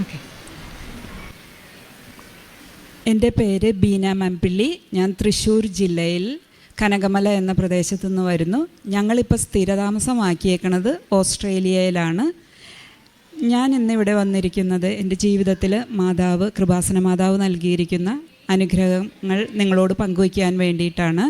Okay. എൻ്റെ പേര് ബീന മമ്പിള്ളി. ഞാൻ തൃശ്ശൂർ ജില്ലയിൽ കനകമല എന്ന പ്രദേശത്തു നിന്ന് വരുന്നു. ഞങ്ങളിപ്പോൾ സ്ഥിരതാമസമാക്കിയേക്കുന്നത് ഓസ്ട്രേലിയയിലാണ്. ഞാൻ ഇന്നിവിടെ വന്നിരിക്കുന്നത് എൻ്റെ ജീവിതത്തിൽ മാതാവ്, കൃപാസന മാതാവ് നൽകിയിരിക്കുന്ന അനുഗ്രഹങ്ങൾ നിങ്ങളോട് പങ്കുവയ്ക്കാൻ വേണ്ടിയിട്ടാണ്.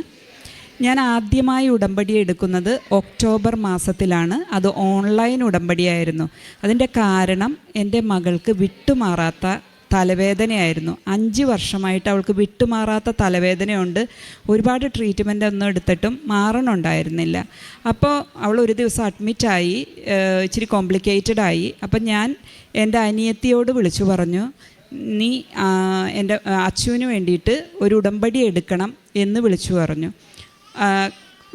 ഞാൻ ആദ്യമായി ഉടമ്പടി എടുക്കുന്നത് ഒക്ടോബർ മാസത്തിലാണ്. അത് ഓൺലൈൻ ഉടമ്പടിയായിരുന്നു. അതിൻ്റെ കാരണം എൻ്റെ മകൾക്ക് വിട്ടുമാറാത്ത തലവേദനയായിരുന്നു. 5 വർഷമായിട്ട് അവൾക്ക് വിട്ടുമാറാത്ത തലവേദനയുണ്ട്. ഒരുപാട് ട്രീറ്റ്മെൻ്റ് ഒന്നും എടുത്തിട്ടും മാറണുണ്ടായിരുന്നില്ല. അപ്പോൾ അവൾ ഒരു ദിവസം അഡ്മിറ്റായി, ഇച്ചിരി കോംപ്ലിക്കേറ്റഡ് ആയി. അപ്പം ഞാൻ എൻ്റെ അനിയത്തിയോട് വിളിച്ചു പറഞ്ഞു, നീ എൻ്റെ അച്ചുവിന് വേണ്ടിയിട്ട് ഒരു ഉടമ്പടി എടുക്കണം എന്ന് വിളിച്ചു പറഞ്ഞു.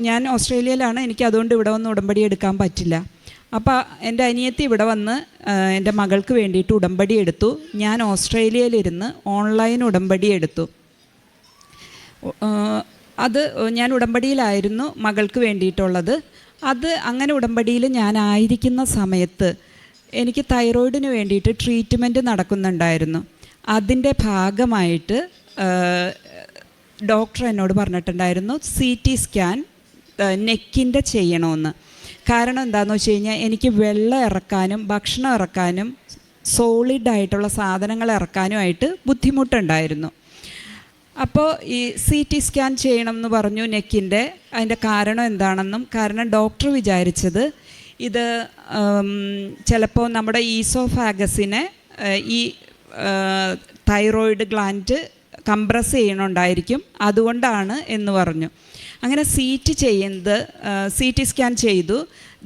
ഞാൻ ഓസ്ട്രേലിയയിലാണ്, എനിക്ക് അതുകൊണ്ട് ഇവിടെ വന്ന് ഉടമ്പടി എടുക്കാൻ പറ്റില്ല. അപ്പോൾ എൻ്റെ അനിയത്തി ഇവിടെ വന്ന് എൻ്റെ മകൾക്ക് വേണ്ടിയിട്ട് ഉടമ്പടി എടുത്തു. ഞാൻ ഓസ്ട്രേലിയയിലിരുന്ന് ഓൺലൈൻ ഉടമ്പടി എടുത്തു. അത് ഞാൻ ഉടമ്പടിയിലായിരുന്നു മകൾക്ക് വേണ്ടിയിട്ടുള്ളത്. അത് അങ്ങനെ ഉടമ്പടിയിൽ ഞാനായിരിക്കുന്ന സമയത്ത് എനിക്ക് തൈറോയിഡിന് വേണ്ടിയിട്ട് ട്രീറ്റ്മെൻറ്റ് നടക്കുന്നുണ്ടായിരുന്നു. അതിൻ്റെ ഭാഗമായിട്ട് ഡോക്ടർ എന്നോട് പറഞ്ഞിട്ടുണ്ടായിരുന്നു CT സ്കാൻ നെക്കിൻ്റെ ചെയ്യണമെന്ന്. കാരണം എന്താണെന്ന് വെച്ച് കഴിഞ്ഞാൽ എനിക്ക് വെള്ളം ഇറക്കാനും ഭക്ഷണം ഇറക്കാനും സോളിഡായിട്ടുള്ള സാധനങ്ങൾ ഇറക്കാനുമായിട്ട് ബുദ്ധിമുട്ടുണ്ടായിരുന്നു. അപ്പോൾ ഈ CT സ്കാൻ ചെയ്യണം എന്ന് പറഞ്ഞു നെക്കിൻ്റെ. അതിൻ്റെ കാരണം എന്താണെന്നും, കാരണം ഡോക്ടർ വിചാരിച്ചത് ഇത് ചിലപ്പോൾ നമ്മുടെ ഈസോഫാഗസിനെ ഈ തൈറോയിഡ് ഗ്ലാൻഡ് കംപ്രസ് ചെയ്യണുണ്ടായിരിക്കും, അതുകൊണ്ടാണ് എന്ന് പറഞ്ഞു. അങ്ങനെ CT സ്കാൻ ചെയ്തു.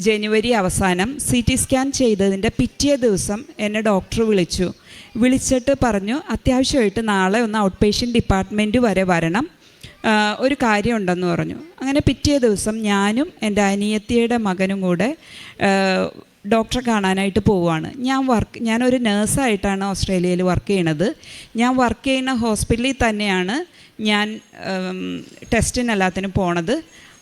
ജനുവരി അവസാനം CT സ്കാൻ ചെയ്തതിൻ്റെ പിറ്റേ ദിവസം എന്നെ ഡോക്ടർ വിളിച്ചിട്ട് പറഞ്ഞു, അത്യാവശ്യമായിട്ട് നാളെ ഒന്ന് ഔട്ട് പേഷ്യൻ്റ് ഡിപ്പാർട്ട്മെൻറ്റ് വരെ വരണം, ഒരു കാര്യമുണ്ടെന്ന് പറഞ്ഞു. അങ്ങനെ പിറ്റേ ദിവസം ഞാനും എൻ്റെ അനിയത്തിയുടെ മകനും കൂടെ ഡോക്ടറെ കാണാനായിട്ട് പോവുകയാണ്. ഞാനൊരു നേഴ്സായിട്ടാണ് ഓസ്ട്രേലിയയിൽ വർക്ക് ചെയ്യണത്. ഞാൻ വർക്ക് ചെയ്യുന്ന ഹോസ്പിറ്റലിൽ തന്നെയാണ് ഞാൻ ടെസ്റ്റിനെല്ലാത്തിനും പോണത്.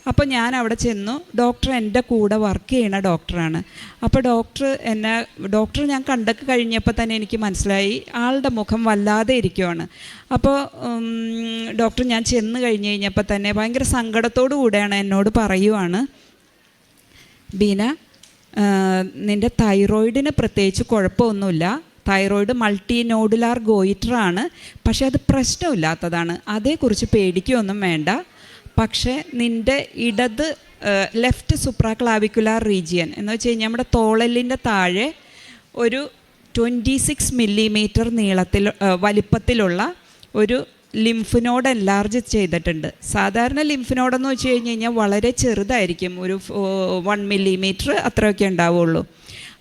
അപ്പോൾ ഞാൻ അവിടെ ചെന്നു. ഡോക്ടർ എൻ്റെ കൂടെ വർക്ക് ചെയ്യണ ഡോക്ടറാണ്. അപ്പോൾ ഡോക്ടർ ഞാൻ കണ്ടൊക്കെ കഴിഞ്ഞപ്പോൾ തന്നെ എനിക്ക് മനസ്സിലായി ആളുടെ മുഖം വല്ലാതെ ഇരിക്കുവാണ്. അപ്പോൾ ഡോക്ടർ ഞാൻ ചെന്ന് കഴിഞ്ഞപ്പോൾ തന്നെ ഭയങ്കര സങ്കടത്തോടു കൂടെയാണ് എന്നോട് പറയുവാണ്, ബീന, നിൻ്റെ തൈറോയിഡിന് പ്രത്യേകിച്ച് കുഴപ്പമൊന്നുമില്ല. തൈറോയിഡ് മൾട്ടി നോഡുലാർ ഗോയിറ്ററാണ്, പക്ഷേ അത് പ്രശ്നമില്ലാത്തതാണ്. അതേക്കുറിച്ച് പേടിക്കുകയൊന്നും വേണ്ട. പക്ഷേ നിൻ്റെ ലെഫ്റ്റ് സുപ്രാക്ലാവിക്കുലാർ റീജിയൻ എന്ന് വെച്ച് കഴിഞ്ഞാൽ നമ്മുടെ തോളലിൻ്റെ താഴെ ഒരു 26 മില്ലിമീറ്റർ വലിപ്പത്തിലുള്ള ഒരു ലിംഫ് നോഡ് എൻലാർജ് ചെയ്തിട്ടുണ്ട്. സാധാരണ ലിംഫ് നോഡെന്ന് വെച്ച് കഴിഞ്ഞാൽ വളരെ ചെറുതായിരിക്കും, ഒരു 1 മില്ലിമീറ്റർ അത്രയൊക്കെ ഉണ്ടാവുള്ളൂ.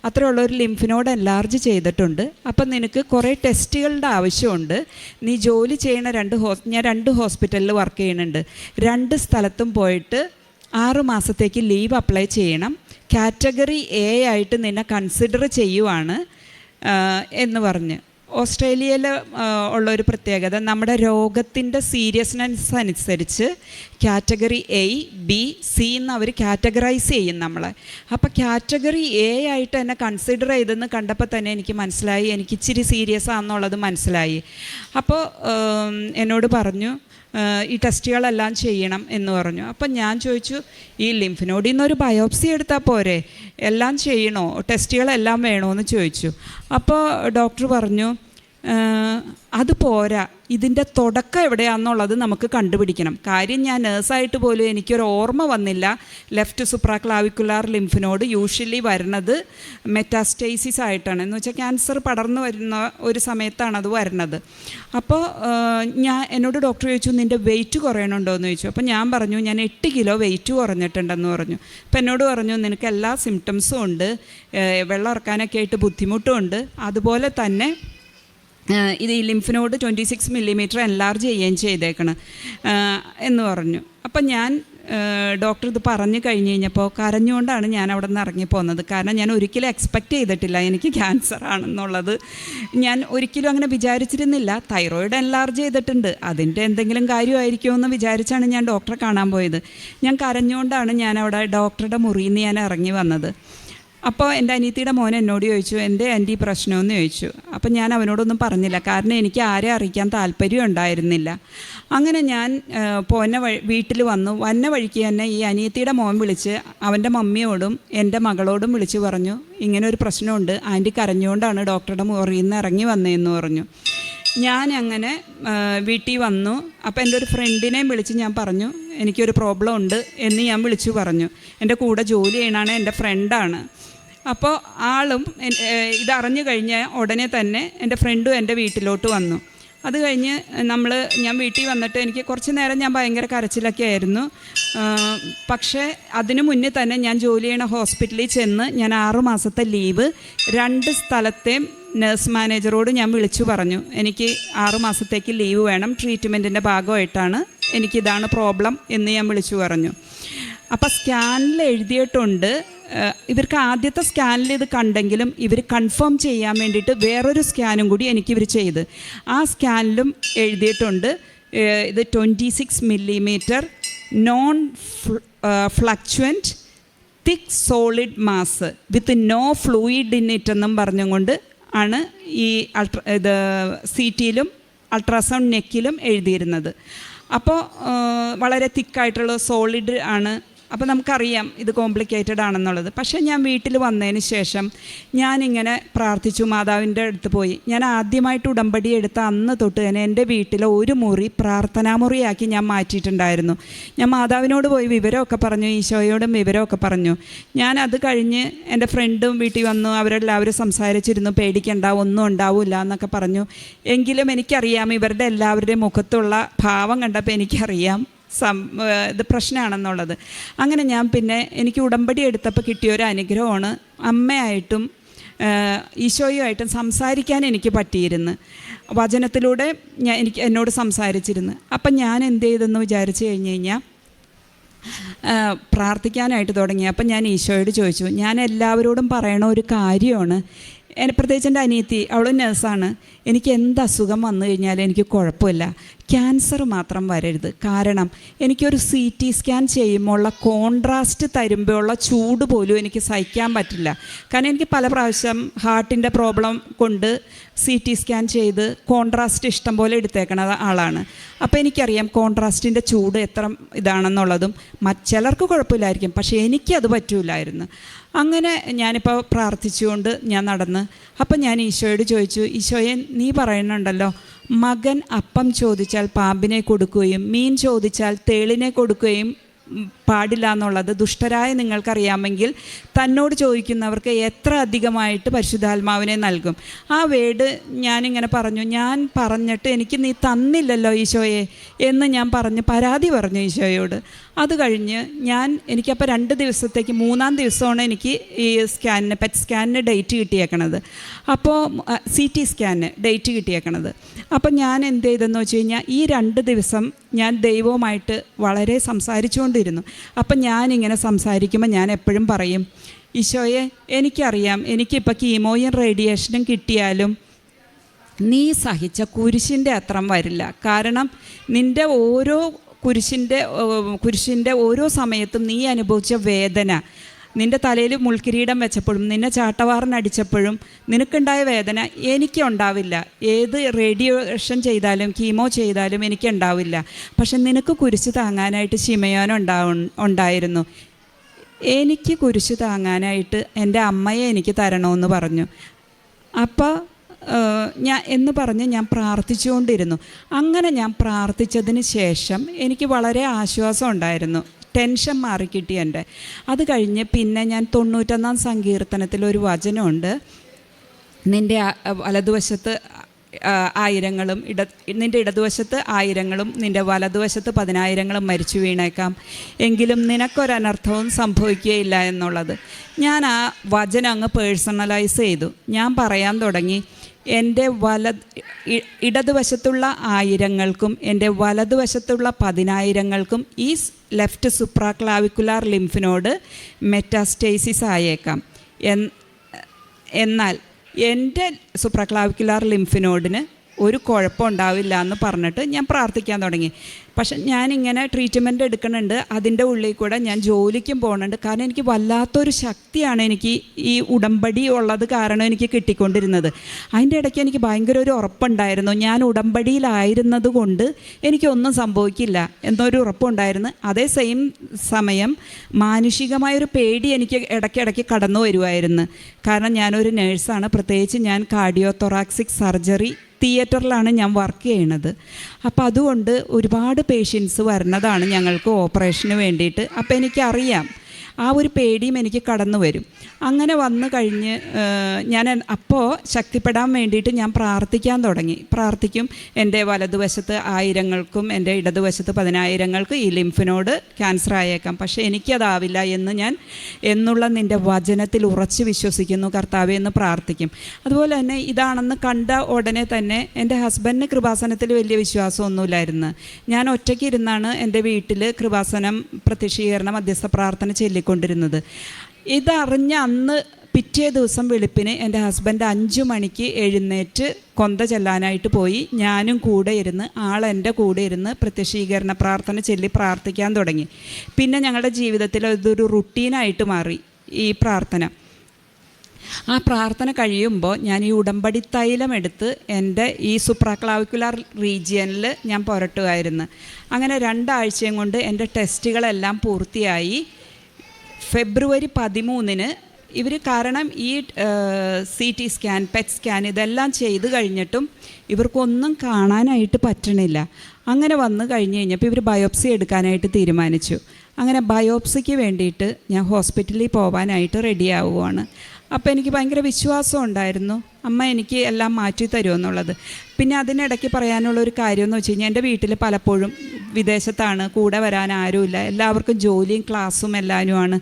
അത്രയുള്ള ഒരു ലിംഫ് നോഡ് എൻലാർജ് ചെയ്തിട്ടുണ്ട്. അപ്പം നിനക്ക് കുറേ ടെസ്റ്റുകളുടെ ആവശ്യമുണ്ട്. നീ ജോലി ചെയ്യണ ഞാൻ 2 ഹോസ്പിറ്റലിൽ വർക്ക് ചെയ്യുന്നുണ്ട്. 2 സ്ഥലത്തും പോയിട്ട് 6 മാസത്തേക്ക് ലീവ് അപ്ലൈ ചെയ്യണം. കാറ്റഗറി A ആയിട്ട് നിന്നെ കൺസിഡർ ചെയ്യുവാണ് എന്ന് പറഞ്ഞ്. ഓസ്ട്രേലിയയിൽ ഉള്ളൊരു പ്രത്യേകത, നമ്മുടെ രോഗത്തിൻ്റെ സീരിയസ്നെസ് അനുസരിച്ച് കാറ്റഗറി A, B, C എന്ന് അവർ കാറ്റഗറൈസ് ചെയ്യും നമ്മളെ. അപ്പോൾ കാറ്റഗറി A ആയിട്ട് എന്നെ കൺസിഡർ ചെയ്തെന്ന് കണ്ടപ്പോൾ തന്നെ എനിക്ക് മനസ്സിലായി എനിക്ക് ഇച്ചിരി സീരിയസ് ആണെന്നുള്ളത് മനസ്സിലായി. അപ്പോൾ എന്നോട് പറഞ്ഞു, ഈ ടെസ്റ്റുകളെല്ലാം ചെയ്യണം എന്ന് പറഞ്ഞു. അപ്പം ഞാൻ ചോദിച്ചു, ഈ ലിംഫ് നോഡിൽ നിന്നൊരു ബയോപ്സി എടുത്താൽ പോരെ, എല്ലാം ചെയ്യണോ, ടെസ്റ്റുകളെല്ലാം വേണോ എന്ന് ചോദിച്ചു. അപ്പോൾ ഡോക്ടർ പറഞ്ഞു, അത് പോരാ, ഇതിൻ്റെ തുടക്കം എവിടെയാണെന്നുള്ളത് നമുക്ക് കണ്ടുപിടിക്കണം. കാര്യം ഞാൻ നേഴ്സായിട്ട് പോലും എനിക്കൊരു ഓർമ്മ വന്നില്ല. ലെഫ്റ്റ് സുപ്രാക്ലാവിക്കുലാർ ലിംഫ് നോഡ് യൂഷ്വലി വരുന്നത് മെറ്റാസ്റ്റേസിസ് ആയിട്ടാണ്, എന്ന് വെച്ചാൽ ക്യാൻസർ പടർന്നു വരുന്ന ഒരു സമയത്താണ് അത് വരുന്നത്. അപ്പോൾ എന്നോട് ഡോക്ടർ ചോദിച്ചു, നിൻ്റെ വെയിറ്റ് കുറയണുണ്ടോ എന്ന് ചോദിച്ചു. അപ്പോൾ ഞാൻ പറഞ്ഞു, ഞാൻ 8 കിലോ വെയിറ്റ് കുറഞ്ഞിട്ടുണ്ടെന്ന് പറഞ്ഞു. അപ്പോൾ എന്നോട് പറഞ്ഞു, നിനക്ക് എല്ലാ സിംറ്റംസും ഉണ്ട്, വെള്ളം ഇറക്കാനൊക്കെ ആയിട്ട് ബുദ്ധിമുട്ടുമുണ്ട്, അതുപോലെ തന്നെ ഇത് ഈ ലിംഫ് നോഡ് 26 മില്ലിമീറ്റർ എൻലാർജ് ചെയ്യുകയും ചെയ്തേക്കണം എന്ന് പറഞ്ഞു. അപ്പം ഞാൻ ഡോക്ടർ ഇത് പറഞ്ഞു കഴിഞ്ഞപ്പോൾ കരഞ്ഞുകൊണ്ടാണ് ഞാൻ അവിടെ നിന്ന് ഇറങ്ങിപ്പോകുന്നത്. കാരണം ഞാൻ ഒരിക്കലും എക്സ്പെക്റ്റ് ചെയ്തിട്ടില്ല എനിക്ക് ക്യാൻസർ ആണെന്നുള്ളത്. ഞാൻ ഒരിക്കലും അങ്ങനെ വിചാരിച്ചിരുന്നില്ല. തൈറോയിഡ് എൻലാർജ് ചെയ്തിട്ടുണ്ട്, അതിൻ്റെ എന്തെങ്കിലും കാര്യമായിരിക്കുമോ എന്ന് വിചാരിച്ചാണ് ഞാൻ ഡോക്ടറെ കാണാൻ പോയത്. ഞാൻ കരഞ്ഞുകൊണ്ടാണ് ഞാൻ അവിടെ ഡോക്ടറുടെ മുറിയിൽ നിന്ന് ഞാൻ ഇറങ്ങി വന്നത്. അപ്പോൾ എൻ്റെ അനിയത്തിയുടെ മോൻ എന്നോട് ചോദിച്ചു, എൻ്റെ ആൻറ്റി പ്രശ്നമെന്ന് ചോദിച്ചു. അപ്പം ഞാൻ അവനോടൊന്നും പറഞ്ഞില്ല, കാരണം എനിക്ക് ആരെ അറിയിക്കാൻ താല്പര്യം ഉണ്ടായിരുന്നില്ല. അങ്ങനെ ഞാൻ വീട്ടിൽ വന്ന വഴിക്ക് തന്നെ ഈ അനിയത്തിയുടെ മോൻ വിളിച്ച് അവൻ്റെ മമ്മിയോടും എൻ്റെ മകളോടും വിളിച്ച് പറഞ്ഞു, ഇങ്ങനെ ഒരു പ്രശ്നമുണ്ട്, ആൻറ്റി കരഞ്ഞുകൊണ്ടാണ് ഡോക്ടറുടെ മുറിയിൽ നിന്ന് ഇറങ്ങി വന്നതെന്ന് പറഞ്ഞു. ഞാൻ അങ്ങനെ വീട്ടിൽ വന്നു. അപ്പോൾ എൻ്റെ ഒരു ഫ്രണ്ടിനെയും വിളിച്ച് ഞാൻ പറഞ്ഞു, എനിക്കൊരു പ്രോബ്ലം ഉണ്ട് എന്ന് ഞാൻ വിളിച്ചു പറഞ്ഞു. എൻ്റെ കൂടെ ജോലി ചെയ്യണതാണ്, എൻ്റെ ഫ്രണ്ടാണ്. അപ്പോൾ ആളും ഇതറിഞ്ഞു കഴിഞ്ഞ് ഉടനെ തന്നെ എൻ്റെ ഫ്രണ്ടും എൻ്റെ വീട്ടിലോട്ട് വന്നു. അത് കഴിഞ്ഞ് ഞാൻ വീട്ടിൽ വന്നിട്ട് എനിക്ക് കുറച്ച് നേരം ഞാൻ ഭയങ്കര കരച്ചിലൊക്കെ ആയിരുന്നു. പക്ഷേ അതിനു മുന്നേ തന്നെ ഞാൻ ജോലി ചെയ്യണ ഹോസ്പിറ്റലിൽ ചെന്ന് ഞാൻ 6 മാസത്തെ ലീവ് 2 സ്ഥലത്തെയും നഴ്സ് മാനേജറോട് ഞാൻ വിളിച്ചു പറഞ്ഞു, എനിക്ക് 6 മാസത്തേക്ക് ലീവ് വേണം, ട്രീറ്റ്മെൻറ്റിൻ്റെ ഭാഗമായിട്ടാണ്, എനിക്കിതാണ് പ്രോബ്ലം എന്ന് ഞാൻ വിളിച്ചു പറഞ്ഞു. അപ്പോൾ സ്കാനിൽ എഴുതിയിട്ടുണ്ട്, ഇവർക്ക് ആദ്യത്തെ സ്കാനിൽ ഇത് കണ്ടെങ്കിലും ഇവർ കൺഫേം ചെയ്യാൻ വേണ്ടിയിട്ട് വേറൊരു സ്കാനും കൂടി എനിക്കിവർ ചെയ്ത്, ആ സ്കാനിലും എഴുതിയിട്ടുണ്ട് ഇത് 26 millimetre non fluctuant thick solid mass with no fluid in it എന്നും പറഞ്ഞുകൊണ്ട് ആണ് ഈ ഇത് CTയിലും അൾട്രാസൗണ്ട് നെക്കിലും എഴുതിയിരുന്നത്. അപ്പോൾ വളരെ തിക്കായിട്ടുള്ള സോളിഡ് ആണ്. അപ്പോൾ നമുക്കറിയാം ഇത് കോംപ്ലിക്കേറ്റഡ് ആണെന്നുള്ളത്. പക്ഷേ ഞാൻ വീട്ടിൽ വന്നതിന് ശേഷം ഞാനിങ്ങനെ പ്രാർത്ഥിച്ചു, മാതാവിൻ്റെ അടുത്ത് പോയി. ഞാൻ ആദ്യമായിട്ട് ഉടമ്പടി എടുത്ത അന്ന് തൊട്ട് തന്നെ എൻ്റെ വീട്ടിലെ ഒരു മുറി പ്രാർത്ഥനാ മുറിയാക്കി ഞാൻ മാറ്റിയിട്ടുണ്ടായിരുന്നു. ഞാൻ മാതാവിനോട് പോയി വിവരമൊക്കെ പറഞ്ഞു, ഈശോയോടും വിവരമൊക്കെ പറഞ്ഞു. ഞാൻ അത് കഴിഞ്ഞ് എൻ്റെ ഫ്രണ്ടും വീട്ടിൽ വന്നു, അവരെല്ലാവരും സംസാരിച്ചിരുന്നു, പേടിക്കണ്ട, ഒന്നും ഉണ്ടാവില്ല എന്നൊക്കെ പറഞ്ഞു. എങ്കിലും എനിക്കറിയാം ഇവരുടെ എല്ലാവരുടെയും മുഖത്തുള്ള ഭാവം കണ്ടപ്പോൾ എനിക്കറിയാം ഇത് പ്രശ്നമാണെന്നുള്ളത്. അങ്ങനെ ഞാൻ പിന്നെ എനിക്ക് ഉടമ്പടി എടുത്തപ്പോൾ കിട്ടിയൊരു അനുഗ്രഹമാണ്, അമ്മയായിട്ടും ഈശോയുമായിട്ടും സംസാരിക്കാൻ എനിക്ക് പറ്റിയിരുന്നു. വചനത്തിലൂടെ എന്നോട് സംസാരിച്ചിരുന്നു. അപ്പം ഞാൻ എന്ത് ചെയ്തെന്ന് വിചാരിച്ചു കഴിഞ്ഞ് കഴിഞ്ഞാൽ പ്രാർത്ഥിക്കാനായിട്ട് തുടങ്ങി. അപ്പം ഞാൻ ഈശോയോട് ചോദിച്ചു, ഞാൻ എല്ലാവരോടും പറയണ ഒരു കാര്യമാണ്, പ്രത്യേകിച്ച് എൻ്റെ അനിയത്തി, അവൾ നഴ്സാണ്, എനിക്ക് എന്ത് അസുഖം വന്നു കഴിഞ്ഞാലും എനിക്ക് കുഴപ്പമില്ല, ക്യാൻസർ മാത്രം വരരുത്. കാരണം എനിക്കൊരു CT സ്കാൻ ചെയ്യുമ്പോൾ ഉള്ള കോൺട്രാസ്റ്റ് തരുമ്പോഴുള്ള ചൂട് പോലും എനിക്ക് സഹിക്കാൻ പറ്റില്ല. കാരണം എനിക്ക് പല പ്രാവശ്യം ഹാർട്ടിൻ്റെ പ്രോബ്ലം കൊണ്ട് CT സ്കാൻ ചെയ്ത് കോൺട്രാസ്റ്റ് ഇഷ്ടം പോലെ എടുത്തേക്കണ ആളാണ്. അപ്പോൾ എനിക്കറിയാം കോൺട്രാസ്റ്റിൻ്റെ ചൂട് എത്ര ഇതാണെന്നുള്ളതും. ചിലർക്ക് കുഴപ്പമില്ലായിരിക്കും, പക്ഷേ എനിക്കത് പറ്റൂലായിരുന്നു. അങ്ങനെ ഞാനിപ്പോൾ പ്രാർത്ഥിച്ചുകൊണ്ട് ഞാൻ നടന്ന്, അപ്പം ഞാൻ ഈശോയോട് ചോദിച്ചു, ഈശോയെ നീ പറയുന്നുണ്ടല്ലോ, മകൻ അപ്പം ചോദിച്ചാൽ പാമ്പിനെ കൊടുക്കുകയും മീൻ ചോദിച്ചാൽ തേളിനെ കൊടുക്കുകയും പാടില്ല എന്നുള്ളത് ദുഷ്ടരായ നിങ്ങൾക്കറിയാമെങ്കിൽ തന്നോട് ചോദിക്കുന്നവർക്ക് എത്ര അധികമായിട്ട് പരിശുദ്ധാത്മാവിനെ നൽകും. ആ വേർഡ് ഞാനിങ്ങനെ പറഞ്ഞു. ഞാൻ പറഞ്ഞിട്ട് എനിക്ക് നീ തന്നില്ലല്ലോ ഈശോയെ എന്ന് ഞാൻ പരാതി പറഞ്ഞു ഈശോയോട്. അത് കഴിഞ്ഞ് എനിക്കപ്പോൾ 2 ദിവസത്തേക്ക് 3-ാം ദിവസമാണ് എനിക്ക് ഈ പെറ്റ് സ്കാനിന് ഡേറ്റ് കിട്ടിയേക്കണത്. അപ്പോൾ CT സ്കാനിന് ഡേറ്റ് കിട്ടിയേക്കണത്. അപ്പം ഞാൻ എന്ത് ചെയ്തെന്ന് വെച്ച് കഴിഞ്ഞാൽ ഈ 2 ദിവസം ഞാൻ ദൈവവുമായിട്ട് വളരെ സംസാരിച്ചുകൊണ്ടിരുന്നു. അപ്പം ഞാനിങ്ങനെ സംസാരിക്കുമ്പോൾ ഞാൻ എപ്പോഴും പറയും, ഈശോയെ എനിക്കറിയാം എനിക്കിപ്പോൾ കീമോയും റേഡിയേഷനും കിട്ടിയാലും നീ സഹിച്ച കുരിശിൻ്റെ അത്രം വരില്ല. കാരണം നിൻ്റെ കുരിശിൻ്റെ ഓരോ സമയത്തും നീ അനുഭവിച്ച വേദന, നിൻ്റെ തലയിൽ മുൾക്കിരീടം വെച്ചപ്പോഴും നിന്നെ ചാട്ടവാറിനടിച്ചപ്പോഴും നിനക്കുണ്ടായ വേദന എനിക്കുണ്ടാവില്ല. ഏത് റേഡിയേഷൻ ചെയ്താലും കീമോ ചെയ്താലും എനിക്കുണ്ടാവില്ല. പക്ഷെ നിനക്ക് കുരിശ് താങ്ങാനായിട്ട് ഉണ്ടായിരുന്നു. എനിക്ക് കുരിശ് താങ്ങാനായിട്ട് എൻ്റെ അമ്മയെ എനിക്ക് തരണമെന്ന് പറഞ്ഞു. അപ്പോൾ ഞാൻ പ്രാർത്ഥിച്ചുകൊണ്ടിരുന്നു. അങ്ങനെ ഞാൻ പ്രാർത്ഥിച്ചതിന് ശേഷം എനിക്ക് വളരെ ആശ്വാസം ഉണ്ടായിരുന്നു, ടെൻഷൻ മാറിക്കിട്ടി എൻ്റെ. അത് കഴിഞ്ഞ് പിന്നെ ഞാൻ 91-ാം സങ്കീർത്തനത്തിലൊരു വചനമുണ്ട്, നിൻ്റെ വലതുവശത്ത് 1000-ങ്ങളും നിൻ്റെ ഇടതുവശത്ത് 1000-ങ്ങളും നിൻ്റെ വലതുവശത്ത് 10,000-ങ്ങളും മരിച്ചു വീണേക്കാം, എങ്കിലും നിനക്കൊരനർത്ഥവും സംഭവിക്കുകയില്ല എന്നുള്ളത്. ഞാൻ ആ വചനം അങ്ങ് പേഴ്സണലൈസ് ചെയ്തു. ഞാൻ പറയാൻ തുടങ്ങി, എൻ്റെ ഇടതുവശത്തുള്ള 1000-ങ്ങൾക്കും എൻ്റെ വലതുവശത്തുള്ള 10,000-ങ്ങൾക്കും ഈ ലെഫ്റ്റ് സുപ്രാക്ലാവിക്കുലാർ ലിംഫിനോട് മെറ്റാസ്റ്റേസിസ് ആയേക്കാം. എന്നാൽ എൻ്റെ സുപ്രാക്ലാവിക്കുലാർ ലിംഫിനോഡിന് ഒരു കുഴപ്പമുണ്ടാവില്ല എന്ന് പറഞ്ഞിട്ട് ഞാൻ പ്രാർത്ഥിക്കാൻ തുടങ്ങി. പക്ഷെ ഞാനിങ്ങനെ ട്രീറ്റ്മെൻറ്റ് എടുക്കുന്നുണ്ട്, അതിൻ്റെ ഉള്ളിൽ കൂടെ ഞാൻ ജോലിക്കും പോകുന്നുണ്ട്. കാരണം എനിക്ക് വല്ലാത്തൊരു ശക്തിയാണ് എനിക്ക് ഈ ഉടമ്പടി ഉള്ളത് കാരണം എനിക്ക് കിട്ടിക്കൊണ്ടിരുന്നത്. അതിൻ്റെ ഇടയ്ക്ക് എനിക്ക് ഭയങ്കര ഒരു ഉറപ്പുണ്ടായിരുന്നു, ഞാൻ ഉടമ്പടിയിലായിരുന്നത് കൊണ്ട് എനിക്കൊന്നും സംഭവിക്കില്ല എന്നൊരു ഉറപ്പുണ്ടായിരുന്നു. അതേ സെയിം സമയം മാനുഷികമായൊരു പേടി എനിക്ക് ഇടയ്ക്കിടയ്ക്ക് കടന്നു വരുമായിരുന്നു. കാരണം ഞാനൊരു നേഴ്സാണ്, പ്രത്യേകിച്ച് ഞാൻ കാർഡിയോ തൊറാക്സിക് സർജറി തിയേറ്ററിലാണ് ഞാൻ വർക്ക് ചെയ്യണത്. അപ്പോൾ അതുകൊണ്ട് ഒരുപാട് പേഷ്യൻസ് വരുന്നതാണ് ഞങ്ങൾക്ക് ഓപ്പറേഷന് വേണ്ടിയിട്ട്. അപ്പോൾ എനിക്കറിയാം ആ ഒരു പേടിയും എനിക്ക് കടന്നു വരും. അങ്ങനെ വന്നു കഴിഞ്ഞ് ഞാൻ അപ്പോൾ ശക്തിപ്പെടാൻ വേണ്ടിയിട്ട് ഞാൻ പ്രാർത്ഥിക്കാൻ തുടങ്ങി. പ്രാർത്ഥിക്കും, എൻ്റെ വലതുവശത്ത് 1000-കൾക്കും എൻ്റെ ഇടതുവശത്ത് 10,000-കൾക്ക് ഈ ലിംഫിനോട് ക്യാൻസർ ആയേക്കാം, പക്ഷേ എനിക്കതാവില്ല എന്ന് ഞാൻ എന്നുള്ള നിൻ്റെ വചനത്തിൽ ഉറച്ച് വിശ്വസിക്കുന്നു കർത്താവേ എന്ന് പ്രാർത്ഥിക്കും. അതുപോലെ തന്നെ ഇതാണെന്ന് കണ്ട ഉടനെ തന്നെ എൻ്റെ ഹസ്ബൻഡിന് കൃപാസനത്തിൽ വലിയ വിശ്വാസമൊന്നുമില്ലായിരുന്നു. ഞാൻ ഒറ്റയ്ക്ക് ഇരുന്നാണ് എൻ്റെ വീട്ടിൽ കൃപാസനം പ്രത്യക്ഷീകരണ മധ്യസ്ഥ പ്രാർത്ഥന ചൊല്ലിക്കൊണ്ടിരുന്നത്. ഇതറിഞ്ഞ അന്ന് പിറ്റേ ദിവസം വെളുപ്പിന് എൻ്റെ ഹസ്ബൻഡ് 5 മണിക്ക് എഴുന്നേറ്റ് കൊന്ത ചെല്ലാനായിട്ട് പോയി. ഞാനും കൂടെ ഇരുന്ന്, ആളെൻ്റെ കൂടെ ഇരുന്ന് പ്രത്യക്ഷീകരണ പ്രാർത്ഥന ചൊല്ലി പ്രാർത്ഥിക്കാൻ തുടങ്ങി. പിന്നെ ഞങ്ങളുടെ ജീവിതത്തിൽ ഇതൊരു റുട്ടീനായിട്ട് മാറി ഈ പ്രാർത്ഥന. ആ പ്രാർത്ഥന കഴിയുമ്പോൾ ഞാൻ ഈ ഉടമ്പടി തൈലം എടുത്ത് എൻ്റെ ഈ സുപ്രാക്ലാവിക്കുലർ റീജിയനിൽ ഞാൻ പുരട്ടുമായിരുന്നു. അങ്ങനെ 2 ആഴ്ചയും കൊണ്ട് എൻ്റെ ടെസ്റ്റുകളെല്ലാം പൂർത്തിയായി. ഫെബ്രുവരി 13-ന് ഇവർ, കാരണം ഈ CT സ്കാൻ, പെറ്റ് സ്കാൻ ഇതെല്ലാം ചെയ്ത് കഴിഞ്ഞിട്ടും ഇവർക്കൊന്നും കാണാനായിട്ട് പറ്റണില്ല. അങ്ങനെ വന്നു കഴിഞ്ഞ് കഴിഞ്ഞപ്പോൾ ഇവർ ബയോപ്സി എടുക്കാനായിട്ട് തീരുമാനിച്ചു. അങ്ങനെ ബയോപ്സിക്ക് വേണ്ടിയിട്ട് ഞാൻ ഹോസ്പിറ്റലിൽ പോകാനായിട്ട് റെഡിയാവുകയാണ്. അപ്പോൾ എനിക്ക് ഭയങ്കര വിശ്വാസം ഉണ്ടായിരുന്നു, അമ്മ എനിക്ക് എല്ലാം മാറ്റി തരുമെന്നുള്ളത്. പിന്നെ അതിനിടയ്ക്ക് പറയാനുള്ളൊരു കാര്യമെന്ന് വെച്ച് കഴിഞ്ഞാൽ എൻ്റെ വീട്ടിൽ പലപ്പോഴും വിദേശത്താണ്, കൂടെ വരാൻ ആരുമില്ല, എല്ലാവർക്കും ജോലിയും ക്ലാസ്സും എല്ലാവരുമാണ്.